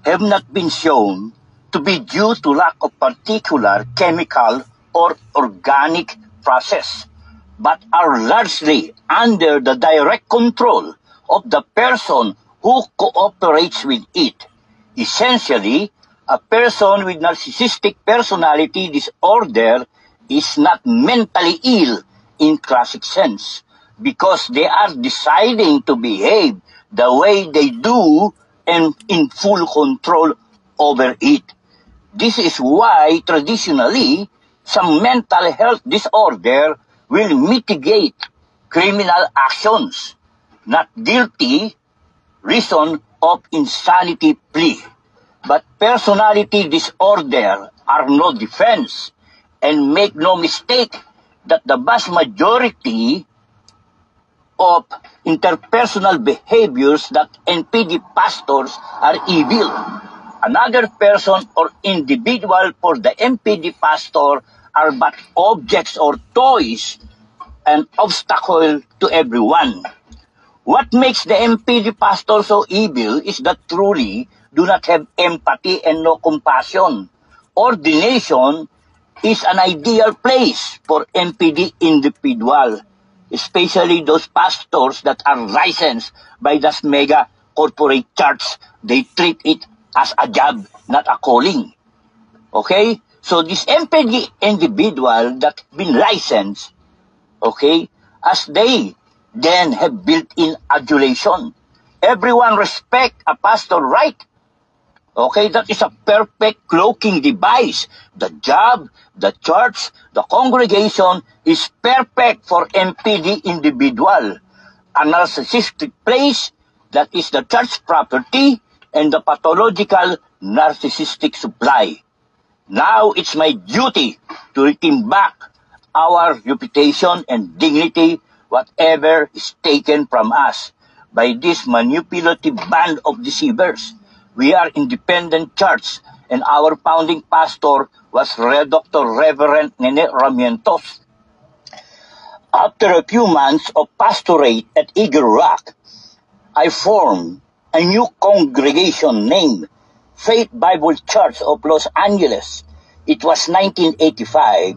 have not been shown to be due to lack of particular chemical or organic process, but are largely under the direct control of the person who cooperates with it. Essentially, a person with narcissistic personality disorder is not mentally ill in classic sense because they are deciding to behave the way they do and in full control over it. This is why traditionally some mental health disorder will mitigate criminal actions, not guilty reason of insanity plea. But personality disorder are no defense. And make no mistake that the vast majority of interpersonal behaviors that NPD pastors are evil. Another person or individual for the NPD pastor are but objects or toys, an obstacle to everyone. What makes the NPD pastor so evil is that truly do not have empathy and no compassion. Ordination is an ideal place for NPD individual, especially those pastors that are licensed by this mega corporate church. They treat it as a job, not a calling. Okay? So this NPD individual that been licensed, okay, as they then have built-in adulation. Everyone respect a pastor, right? Okay, that is a perfect cloaking device. The job, the church, the congregation is perfect for NPD individual. A narcissistic place, that is the church property, and the pathological narcissistic supply. Now it's my duty to retain back our reputation and dignity, whatever is taken from us by this manipulative band of deceivers. We are independent church, and our founding pastor was Dr. Reverend Nene Ramientos. After a few months of pastorate at Eagle Rock, I formed a new congregation named Faith Bible Church of Los Angeles. It was 1985.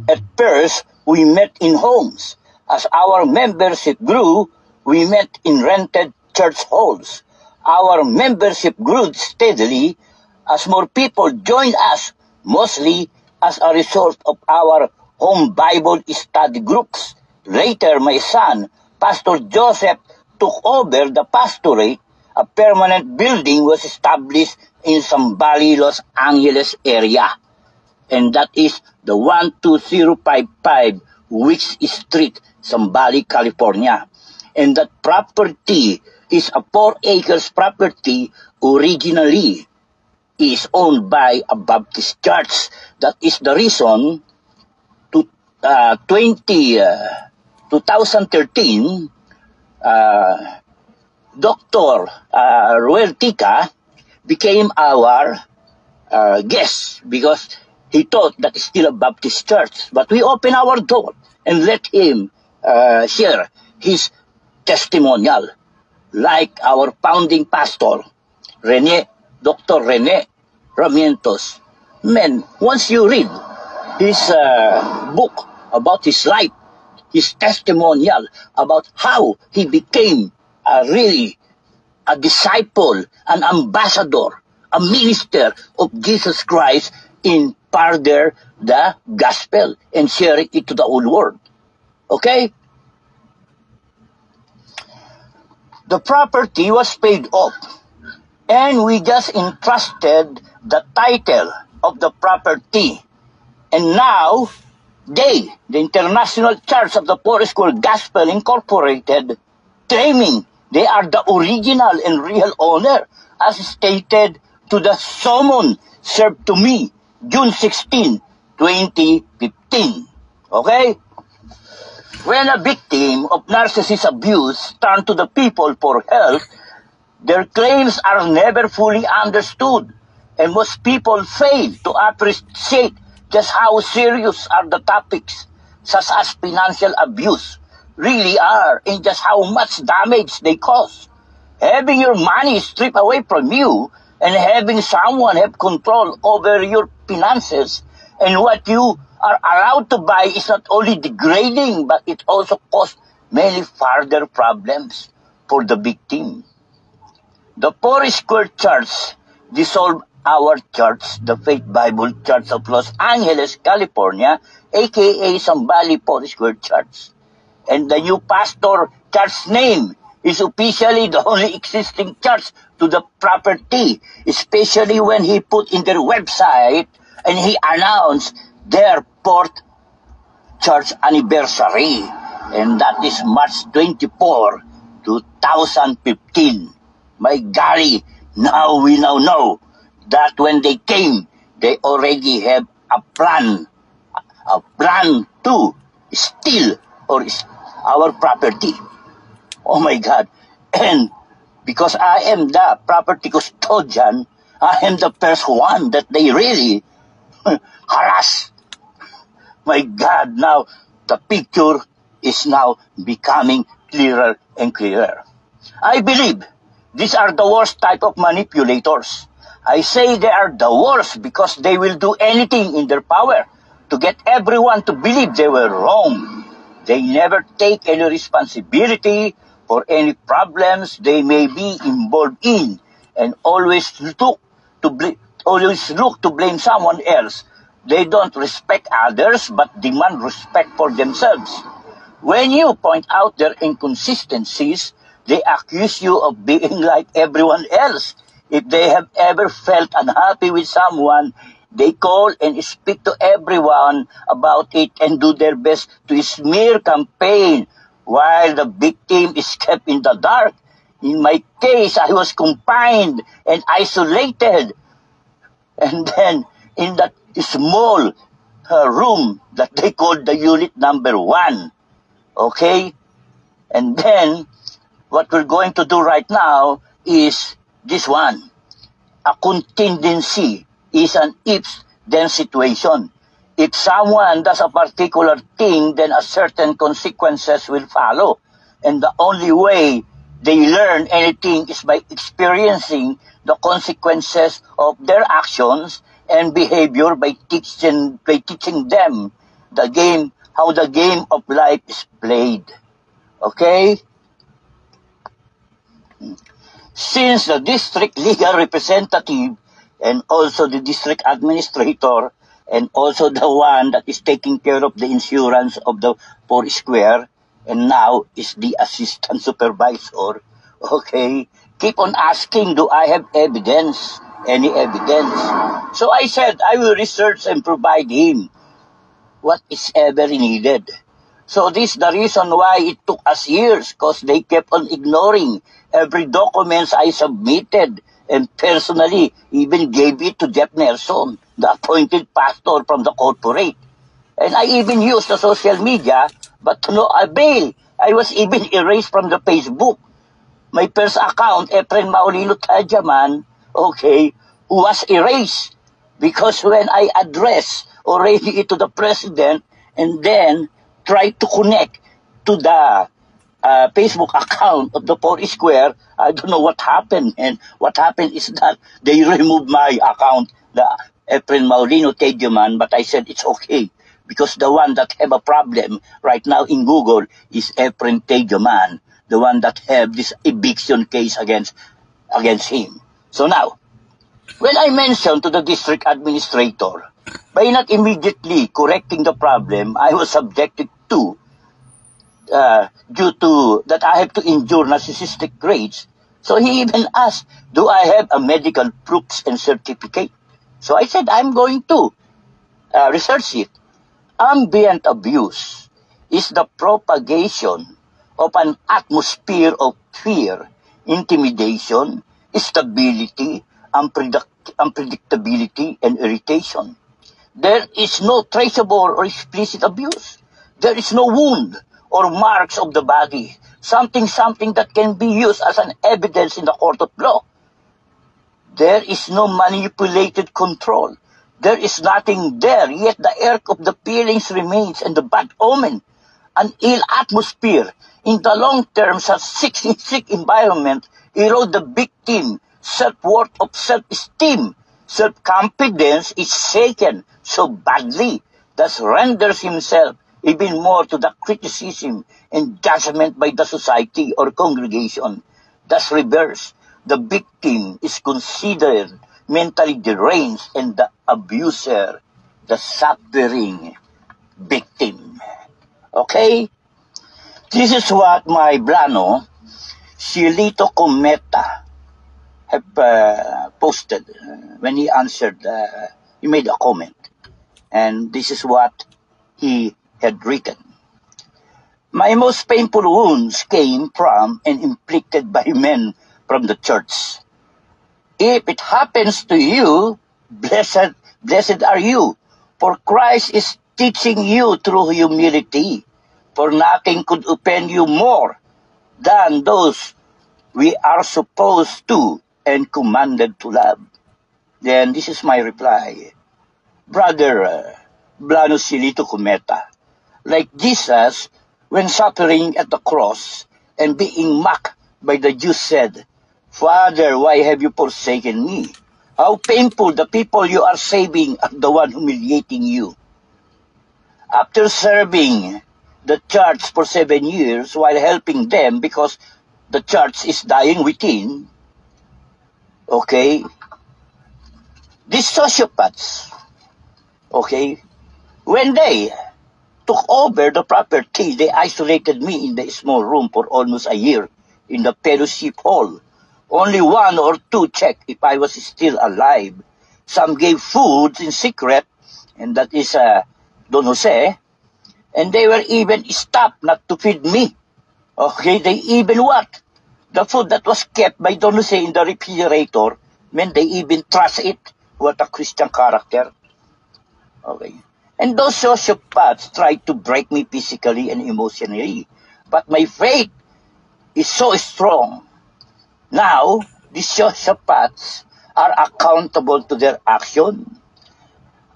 At first, we met in homes. As our membership grew, we met in rented church halls. Our membership grew steadily as more people joined us, mostly as a result of our home Bible study groups. Later, my son, Pastor Joseph, took over the pastorate. A permanent building was established in Zambali, Los Angeles area. And that is the 12055 Wicks Street, Zambali, California. And that property is a 4 acres property originally is owned by a Baptist church. That is the reason to 2013, Dr. Ruel Tica became our guest because he thought that it's still a Baptist church. But we opened our door and let him share his testimonial, like our founding pastor, Dr. Rene Ramientos. Man, once you read his book about his life, his testimonial about how he became really a disciple, an ambassador, a minister of Jesus Christ in further the gospel and sharing it to the whole world. Okay? The property was paid off, and we just entrusted the title of the property. And now, the International Church of the Foursquare Gospel Incorporated, claiming they are the original and real owner, as stated to the summons served to me June 16, 2015. Okay? When a victim of narcissist abuse turns to the people for help, their claims are never fully understood, and most people fail to appreciate just how serious are the topics, such as financial abuse, really are, and just how much damage they cause. Having your money stripped away from you and having someone have control over your finances and what you are allowed to buy is not only degrading, but it also causes many further problems for the victim. The Foursquare Church dissolved our church, the Faith Bible Church of Los Angeles, California, aka Zambali Foursquare Church. And the new pastor church name is officially the only existing church to the property, especially when he put in their website and he announced their 4th church anniversary. And that is March 24, 2015. My golly, now we know that when they came, they already have a plan to steal our property. Oh my God. And because I am the property custodian, I am the first one that they really harass. My God, now the picture is now becoming clearer and clearer. I believe these are the worst type of manipulators. I say they are the worst because they will do anything in their power to get everyone to believe they were wrong. They never take any responsibility for any problems they may be involved in, and always look to blame someone else. They don't respect others but demand respect for themselves. When you point out their inconsistencies, they accuse you of being like everyone else. If they have ever felt unhappy with someone, they call and speak to everyone about it and do their best to smear campaign while the victim is kept in the dark. In my case, I was confined and isolated. And then in that small room that they called the unit number 1. Okay? And then what we're going to do right now is this one. A contingency is an if-then situation. If someone does a particular thing, then a certain consequences will follow. And the only way they learn anything is by experiencing the consequences of their actions and behavior by teaching them how the game of life is played. Okay? Since the district legal representative and also the district administrator and also the one that is taking care of the insurance of the 4 square and now is the assistant supervisor, okay, keep on asking, do I have evidence? Any evidence? So I said I will research and provide him what is ever needed. So this is the reason why it took us years, because they kept on ignoring every documents I submitted and personally even gave it to Jeff Nelson, the appointed pastor from the corporate. And I even used the social media, but to no avail. I was even erased from the Facebook. My first account, Efren Maulino Tadyaman, okay, was erased because when I addressed already it to the president and then tried to connect to the Facebook account of the 4 Square, I don't know what happened. And what happened is that they removed my account, the Efren Maulino Tadyaman, but I said it's okay because the one that have a problem right now in Google is Efren Tadyaman, the one that have this eviction case against him. So now, when I mentioned to the district administrator, by not immediately correcting the problem, I was subjected to, due to that I have to endure narcissistic traits. So he even asked, do I have a medical proofs and certificate? So I said, I'm going to research it. Ambient abuse is the propagation of an atmosphere of fear, intimidation, instability, unpredictability, and irritation. There is no traceable or explicit abuse. There is no wound or marks of the body, something that can be used as an evidence in the court of law. There is no manipulated control. There is nothing there, yet the air of the feelings remains and the bad omen. An ill atmosphere in the long term, such sick environment erode the victim self-worth of self-esteem. Self-confidence is shaken so badly that renders himself even more to the criticism and judgment by the society or congregation. Thus reverse, the victim is considered mentally deranged and the abuser, the suffering victim. Okay? This is what my Blano, Silito Cometa, have posted when he answered, he made a comment. And this is what he had written. My most painful wounds came from and inflicted by men from the church. If it happens to you, blessed Blessed are you, for Christ is teaching you through humility. For nothing could offend you more than those we are supposed to and commanded to love. Then this is my reply. Brother Blanus Silito Cometa, like Jesus, when suffering at the cross and being mocked by the Jews said, Father, why have you forsaken me? How painful the people you are saving are the one humiliating you. After serving the church for 7 years while helping them because the church is dying within, okay, these sociopaths, okay, when they took over the property, they isolated me in the small room for almost a year in the fellowship hall. Only 1 or 2 checked if I was still alive. Some gave food in secret, and that is Don Jose, and they were even stopped not to feed me. Okay, they even what? The food that was kept by Don Jose in the refrigerator, when they even trust it. What a Christian character. Okay. And those sociopaths tried to break me physically and emotionally. But my faith is so strong. Now, these sociopaths are accountable to their action.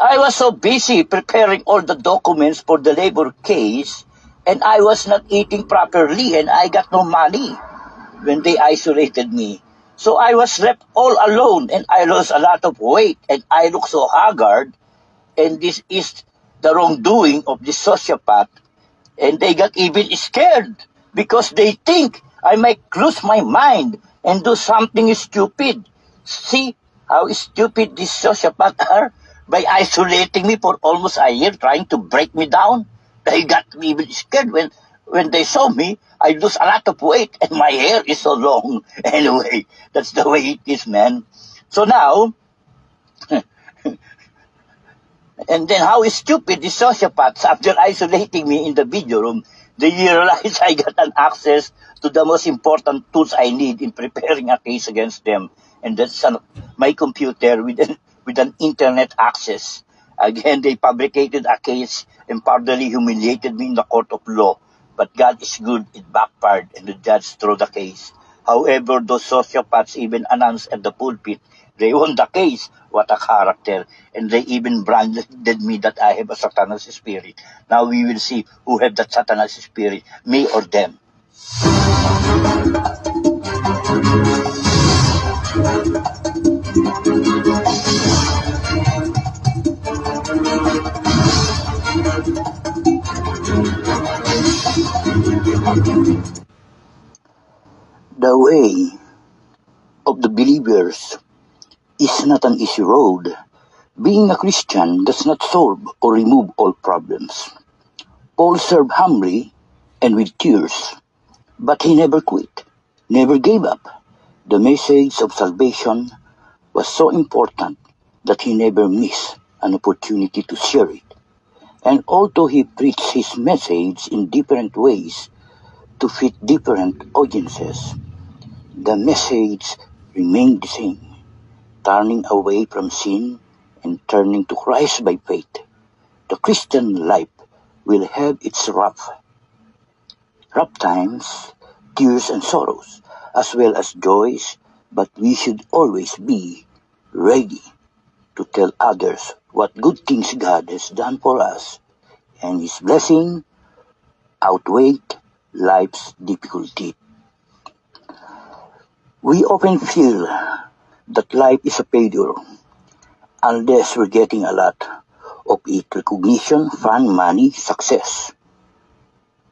I was so busy preparing all the documents for the labor case, and I was not eating properly, and I got no money when they isolated me. So I was left all alone, and I lost a lot of weight, and I look so haggard, and this is the wrongdoing of the sociopath, and they got even scared because they think I might lose my mind and do something stupid. See how stupid these sociopaths are? By isolating me for almost a year, trying to break me down. They got even scared when they saw me. I lose a lot of weight and my hair is so long. Anyway, that's the way it is, man. So now, and then how stupid the sociopaths, after isolating me in the video room, they realized I got an access to the most important tools I need in preparing a case against them. And that's my computer with an internet access. Again, they fabricated a case and partly humiliated me in the court of law. But God is good, it backfired, and the judge threw the case. However, those sociopaths even announced at the pulpit they won the case. What a character. And they even branded me that I have a Satanás spirit. Now we will see who have that Satanás spirit, me or them. The way of the believers is not an easy road. Being a Christian does not solve or remove all problems. Paul served humbly and with tears, but he never quit, never gave up. The message of salvation was so important that he never missed an opportunity to share it. And although he preached his message in different ways to fit different audiences, the message remained the same, turning away from sin and turning to Christ by faith. The Christian life will have its rough times, tears and sorrows, as well as joys, but we should always be ready to tell others what good things God has done for us, and His blessing outweighed life's difficulty. We often feel that life is a failure unless we're getting a lot of it: recognition, fun, money, success.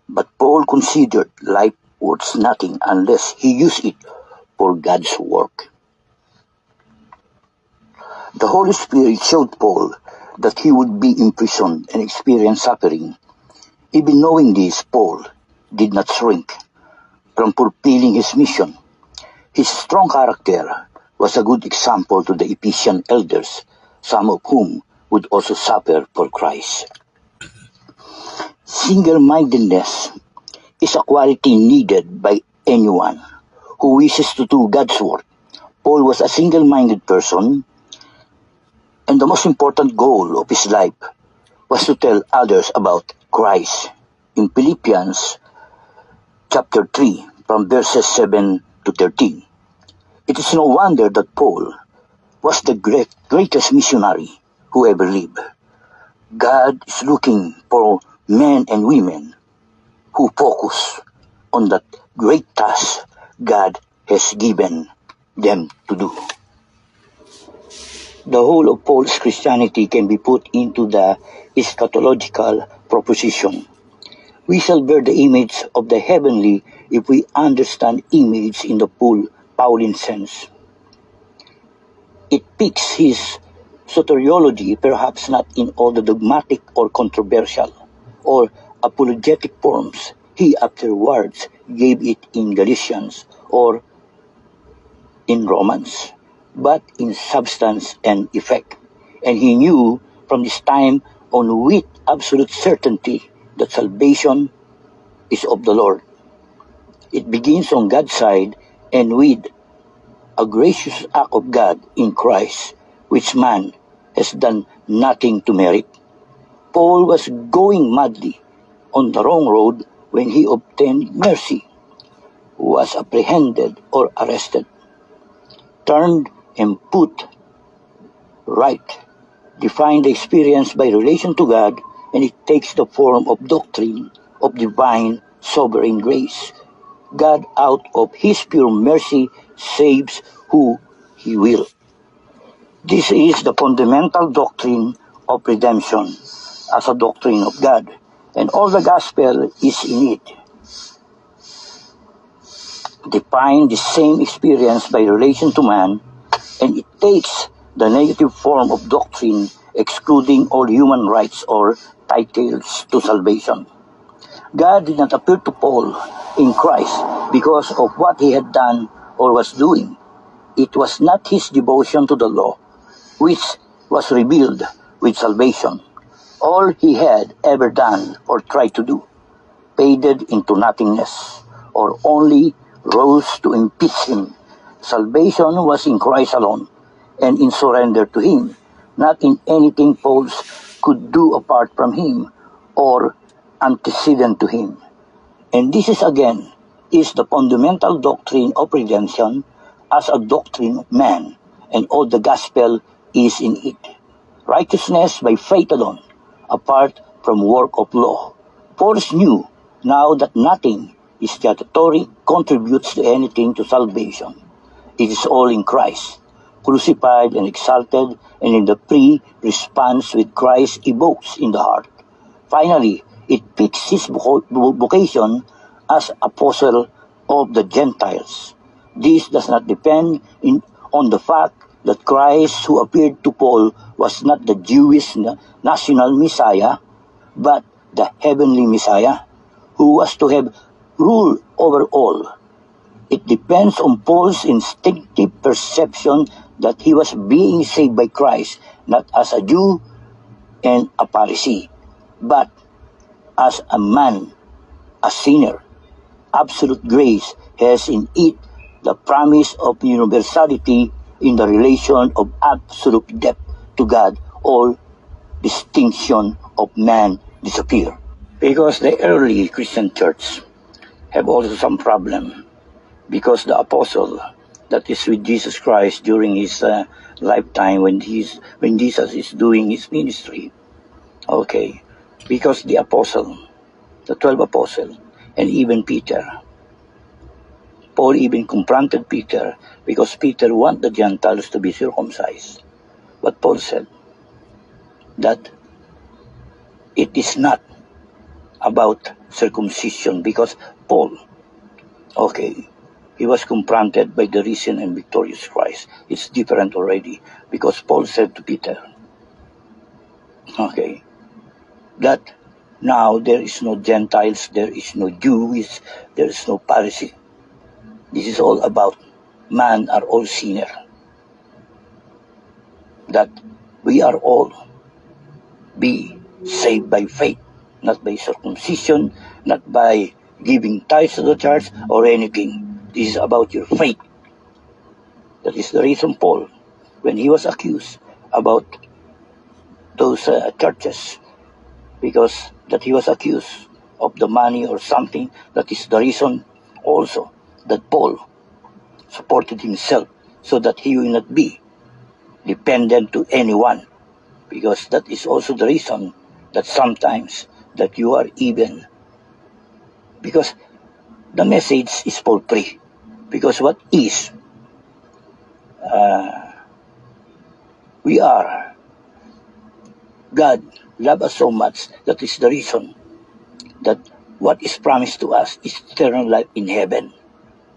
But Paul considered life worth nothing unless he used it for God's work. The Holy Spirit showed Paul that he would be imprisoned and experience suffering. Even knowing this, Paul did not shrink from fulfilling his mission. His strong character was a good example to the Ephesian elders, some of whom would also suffer for Christ. Single-mindedness is a quality needed by anyone who wishes to do God's work. Paul was a single-minded person, And the most important goal of his life was to tell others about Christ. In Philippians chapter 3, from verses 7 to 13, it is no wonder that Paul was the greatest missionary who ever lived. God is looking for men and women who focus on that great task God has given them to do. The whole of Paul's Christianity can be put into the eschatological proposition. We shall bear the image of the heavenly if we understand image in the full Pauline sense. It picks his soteriology perhaps not in all the dogmatic or controversial or apologetic forms he afterwards gave it in Galatians or in Romans, but in substance and effect. And he knew from this time on with absolute certainty that salvation is of the Lord. It begins on God's side and with a gracious act of God in Christ, which man has done nothing to merit. Paul was going madly on the wrong road when he obtained mercy, was apprehended or arrested, turned and put right, defined the experience by relation to God, and it takes the form of doctrine of divine sovereign grace. God, out of his pure mercy, saves who he will. This is the fundamental doctrine of redemption as a doctrine of God, and all the gospel is in it. Define the same experience by relation to man, and it takes the negative form of doctrine excluding all human rights or titles to salvation. God did not appear to Paul in Christ because of what he had done or was doing. It was not his devotion to the law, which was revealed with salvation. All he had ever done or tried to do faded into nothingness, or only rose to impeach him. Salvation was in Christ alone, and in surrender to him, not in anything Paul could do apart from him, or antecedent to him. And this is again the fundamental doctrine of redemption as a doctrine of man, and all the gospel is in it. Righteousness by faith alone, apart from work of law. Paul knew now that nothing statutory contributes to anything to salvation. It is all in Christ, crucified and exalted, and in the free response with Christ evokes in the heart. Finally, it fits his vocation as apostle of the Gentiles. This does not depend on the fact that Christ who appeared to Paul was not the Jewish national Messiah, but the heavenly Messiah, who was to have rule over all. It depends on Paul's instinctive perception that he was being saved by Christ, not as a Jew and a Pharisee, but as a man, a sinner. Absolute grace has in it the promise of universality in the relation of absolute depth to God. All distinction of man disappear. Because the early Christian church have also some problem, because the apostle that is with Jesus Christ during his lifetime when Jesus is doing his ministry, okay, because the apostle, the 12 apostles, and even Peter, Paul even confronted Peter because Peter wanted the Gentiles to be circumcised. But Paul said that it is not about circumcision, because Paul, okay, he was confronted by the risen and victorious Christ. It's different already, because Paul said to Peter, okay, that now there is no Gentiles, there is no Jews, there is no Pharisee. This is all about man are all sinner. That we are all be saved by faith, not by circumcision, not by giving tithes to the church or anything. This is about your faith. That is the reason Paul, when he was accused about those churches, because that he was accused of the money or something. That is the reason also that Paul supported himself, so that he will not be dependent to anyone, because that is also the reason that sometimes that you are even, because the message is for free, because what is we are, God love us so much. That is the reason that what is promised to us is eternal life in heaven,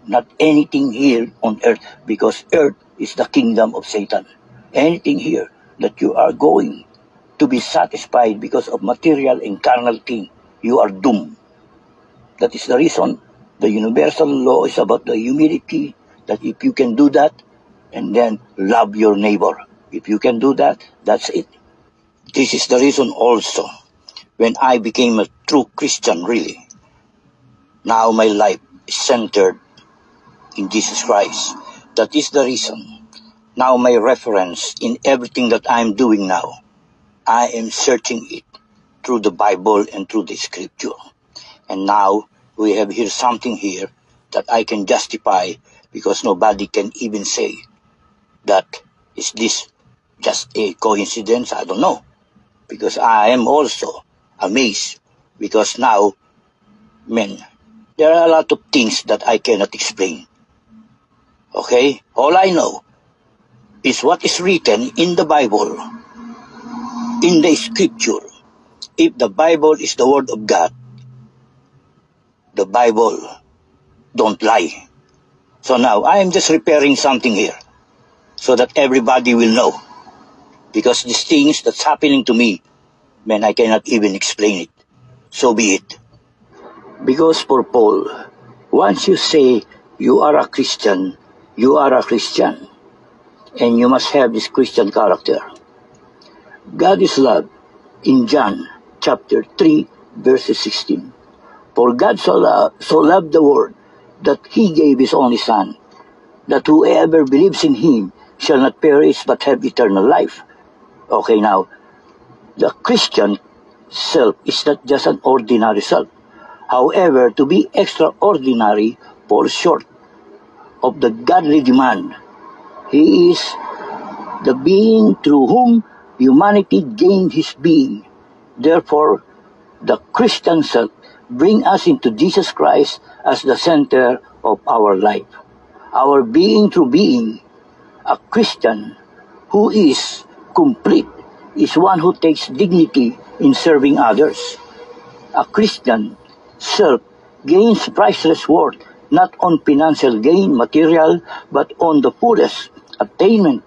not anything here on earth, because earth is the kingdom of Satan. Anything here that you are going to be satisfied because of material and carnal thing, you are doomed. That is the reason the universal law is about the humility, that if you can do that, and then love your neighbor. If you can do that, that's it. This is the reason also when I became a true Christian, really. Now my life is centered in Jesus Christ. That is the reason. Now my reference in everything that I'm doing now, I am searching it through the Bible and through the Scripture. And now we have here something here that I can justify, because nobody can even say that is this just a coincidence. I don't know, because I am also amazed, because now, men, there are a lot of things that I cannot explain. Okay? All I know is what is written in the Bible, in the Scripture. If the Bible is the Word of God, the Bible don't lie. So now, I am just repairing something here, so that everybody will know. Because these things that's happening to me, man, I cannot even explain it. So be it. Because for Paul, once you say you are a Christian, you are a Christian. And you must have this Christian character. God is love in John chapter 3, verses 16. For God so loved the world that he gave his only Son, that whoever believes in him shall not perish but have eternal life. Okay, now, the Christian self is not just an ordinary self. However, to be extraordinary falls short of the godly demand. He is the being through whom humanity gained his being. Therefore, the Christian self brings us into Jesus Christ as the center of our life. Our being through being, a Christian who is complete is one who takes dignity in serving others. A Christian self gains priceless worth not on financial gain, material, but on the fullest attainment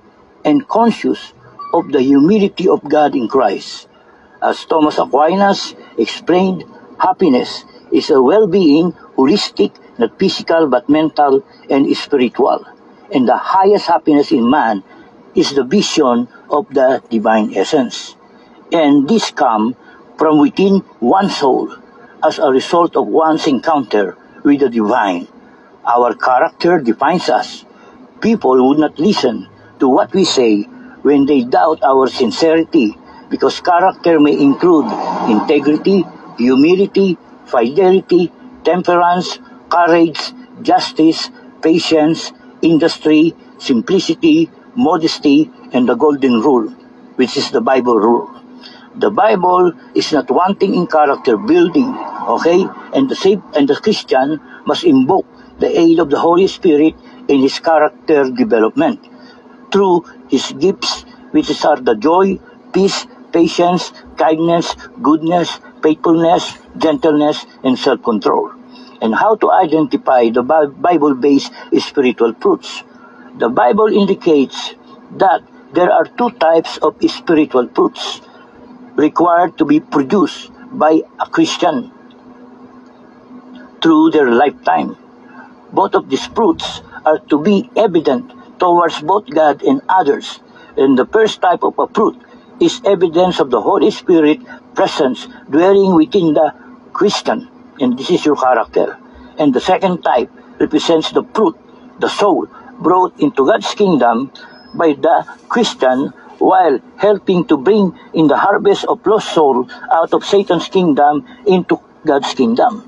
and conscious of the humility of God in Christ. As Thomas Aquinas explained, happiness is a well-being, holistic, not physical but mental and spiritual. And the highest happiness in man is the vision of the divine essence. And this comes from within one's soul as a result of one's encounter with the divine. Our character defines us. People would not listen to what we say when they doubt our sincerity, because character may include integrity, humility, fidelity, temperance, courage, justice, patience, industry, simplicity, modesty, and the golden rule, which is the Bible rule. The Bible is not wanting in character building, okay? And the Christian must invoke the aid of the Holy Spirit in his character development through his gifts, which are the joy, peace, patience, kindness, goodness, faithfulness, gentleness, and self-control. And how to identify the Bible-based spiritual fruits. The Bible indicates that there are two types of spiritual fruits required to be produced by a Christian through their lifetime. Both of these fruits are to be evident towards both God and others. And the first type of a fruit is evidence of the Holy Spirit presence dwelling within the Christian, and this is your character. And the second type represents the fruit, the soul, brought into God's kingdom by the Christian while helping to bring in the harvest of lost soul out of Satan's kingdom into God's kingdom.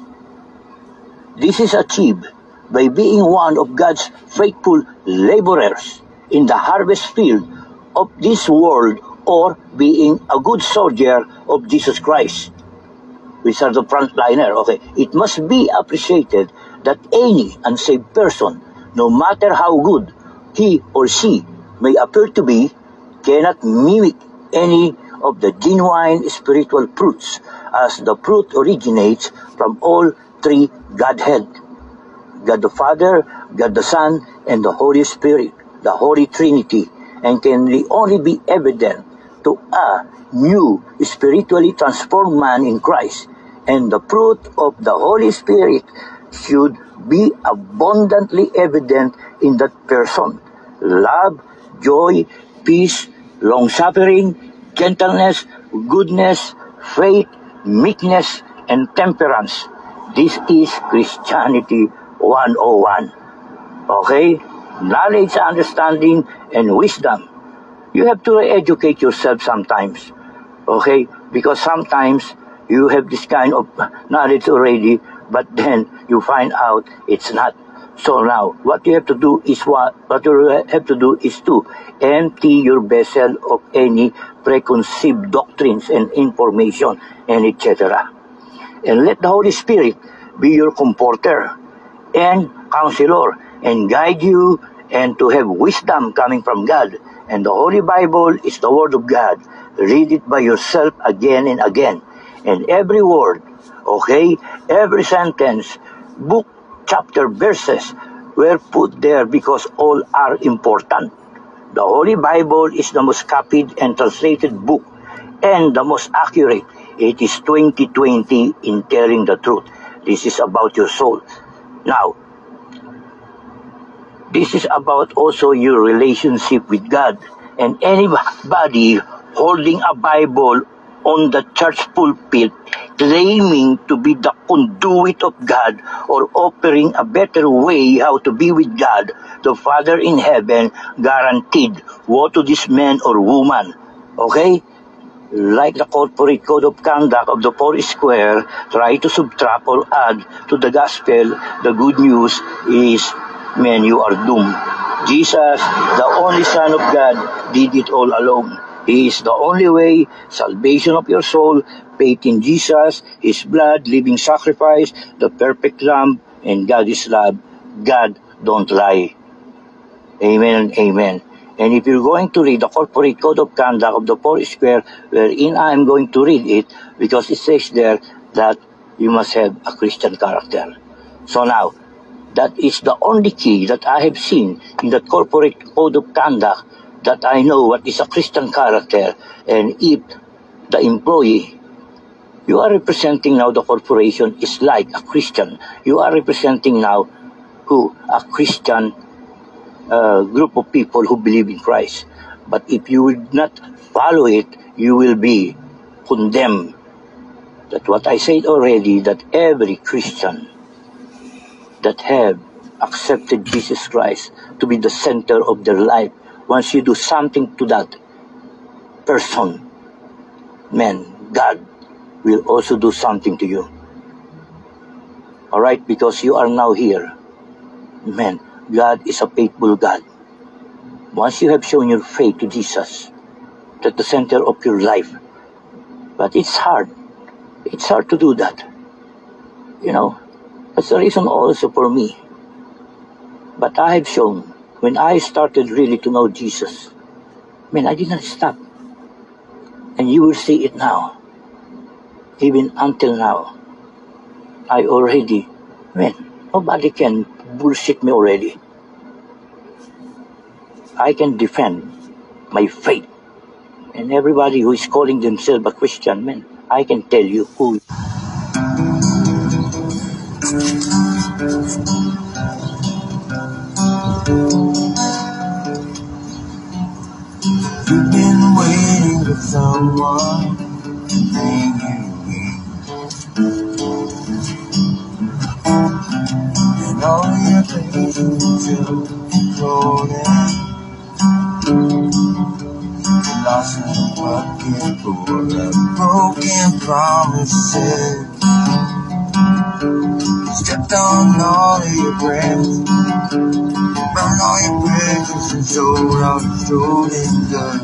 This is achieved by being one of God's faithful laborers in the harvest field of this world, or being a good soldier of Jesus Christ, which are the frontliner. Okay, it must be appreciated that any unsaved person, no matter how good he or she may appear to be, cannot mimic any of the genuine spiritual fruits, as the fruit originates from all three Godhead: God the Father, God the Son, and the Holy Spirit, the Holy Trinity, and can only be evident to a new spiritually transformed man in Christ. And the fruit of the Holy Spirit should be abundantly evident in that person: love, joy, peace, long-suffering, gentleness, goodness, faith, meekness, and temperance. This is Christianity 101. Okay? Knowledge, understanding, and wisdom. You have to educate yourself sometimes. Okay? Because sometimes you have this kind of knowledge already, but then you find out it's not. So now, what you have to do is to empty your vessel of any preconceived doctrines and information, and etc. And let the Holy Spirit be your comforter and counselor, and guide you, and to have wisdom coming from God. And the Holy Bible is the Word of God. Read it by yourself again and again. And every word, okay, every sentence, book, chapter, verses were put there because all are important. The Holy Bible is the most copied and translated book, and the most accurate. It is 2020 in telling the truth. This is about your soul. Now, this is about also your relationship with God. And anybody holding a Bible on the church pulpit, claiming to be the conduit of God, or offering a better way how to be with God, the Father in heaven, guaranteed, woe to this man or woman. Okay? Like the corporate code of conduct of the Four Square, try to subtract or add to the gospel, the good news is, man, you are doomed. Jesus, the only Son of God, did it all alone. He is the only way, salvation of your soul, faith in Jesus, His blood, living sacrifice, the perfect Lamb, and God is love. God don't lie. Amen and amen. And if you're going to read the corporate code of conduct of the Four Square, wherein I am going to read it, because it says there that you must have a Christian character. So now, that is the only key that I have seen in the corporate code of conduct, that I know what is a Christian character. And if the employee, you are representing now the corporation is like a Christian. You are representing now who? A Christian group of people who believe in Christ. But if you will not follow it, you will be condemned. That's what I said already, that every Christian that have accepted Jesus Christ to be the center of their life, once you do something to that person, man, God will also do something to you. Alright, because you are now here. Man, God is a faithful God. Once you have shown your faith to Jesus, at the center of your life, but it's hard. It's hard to do that. You know, that's the reason also for me. But I have shown, when I started really to know Jesus, man, I did not stop. And you will see it now. Even until now, I already, man, nobody can bullshit me already. I can defend my faith. And everybody who is calling themselves a Christian, man, I can tell you who. You've been waiting for someone to bring you in, and all your patience until golden. lost in the bucket full of broken promises. Stepped on all of your breath, burned all your bridges and sold all your stolen goods.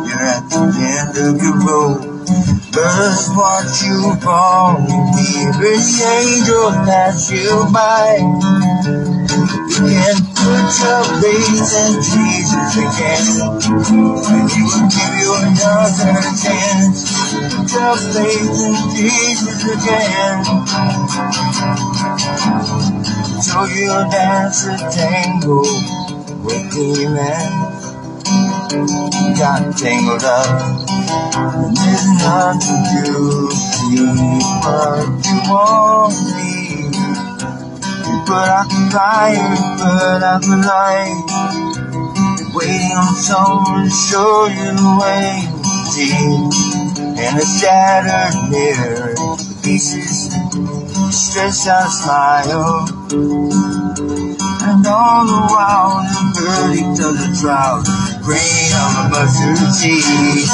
You're at the end of your rope. Birds watch you fall, every angel pass you by. You can put your faith in Jesus again, and He will give you another chance. Put your faith in Jesus again, so you'll dance a tango with demons. Got tangled up, and there's nothing you see but you won't leave. You put out the fire, put out the light, you're waiting on someone to show you the way. See, in a shattered mirror, the pieces stretched out a smile. And all the while, the verdict of the trial, rain on the mustard seed.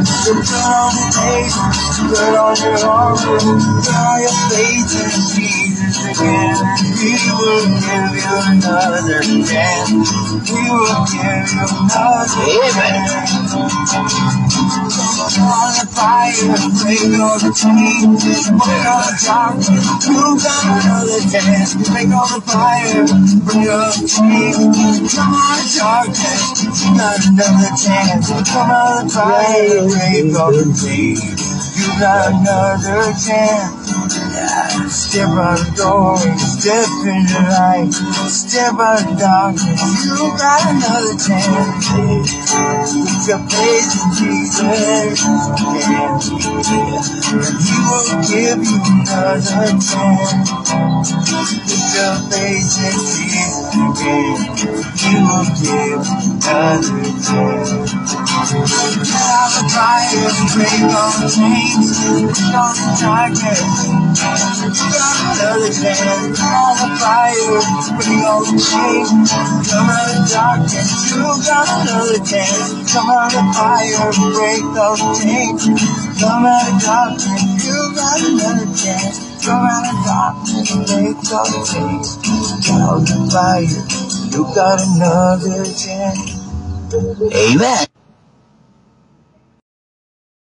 So put on the taste, put on your armor, put on your faith in Jesus again. He will give you another chance. He will give you another chance. On the fire, break all the chains, break all the darkness. You got another chance. Break all the fire, break all the chains. Come on, darkness, you got another chance. Come on, the fire, break all the chains. You got another chance. Step out the door and step in the light. Step out the darkness, you got another chance. Put your faith in Jesus, and He will give you another chance. Put your faith in Jesus again, He will give another chance. Get out the fire, break all the chains, break all the darkness. You got another chance. On the fire, bring all the chains. Come out of darkness, you got another chance. Come out of fire, break those chains. Come out of darkness, you got another chance. Come out of darkness, break those chains. Come out of fire, you got another chance. Amen.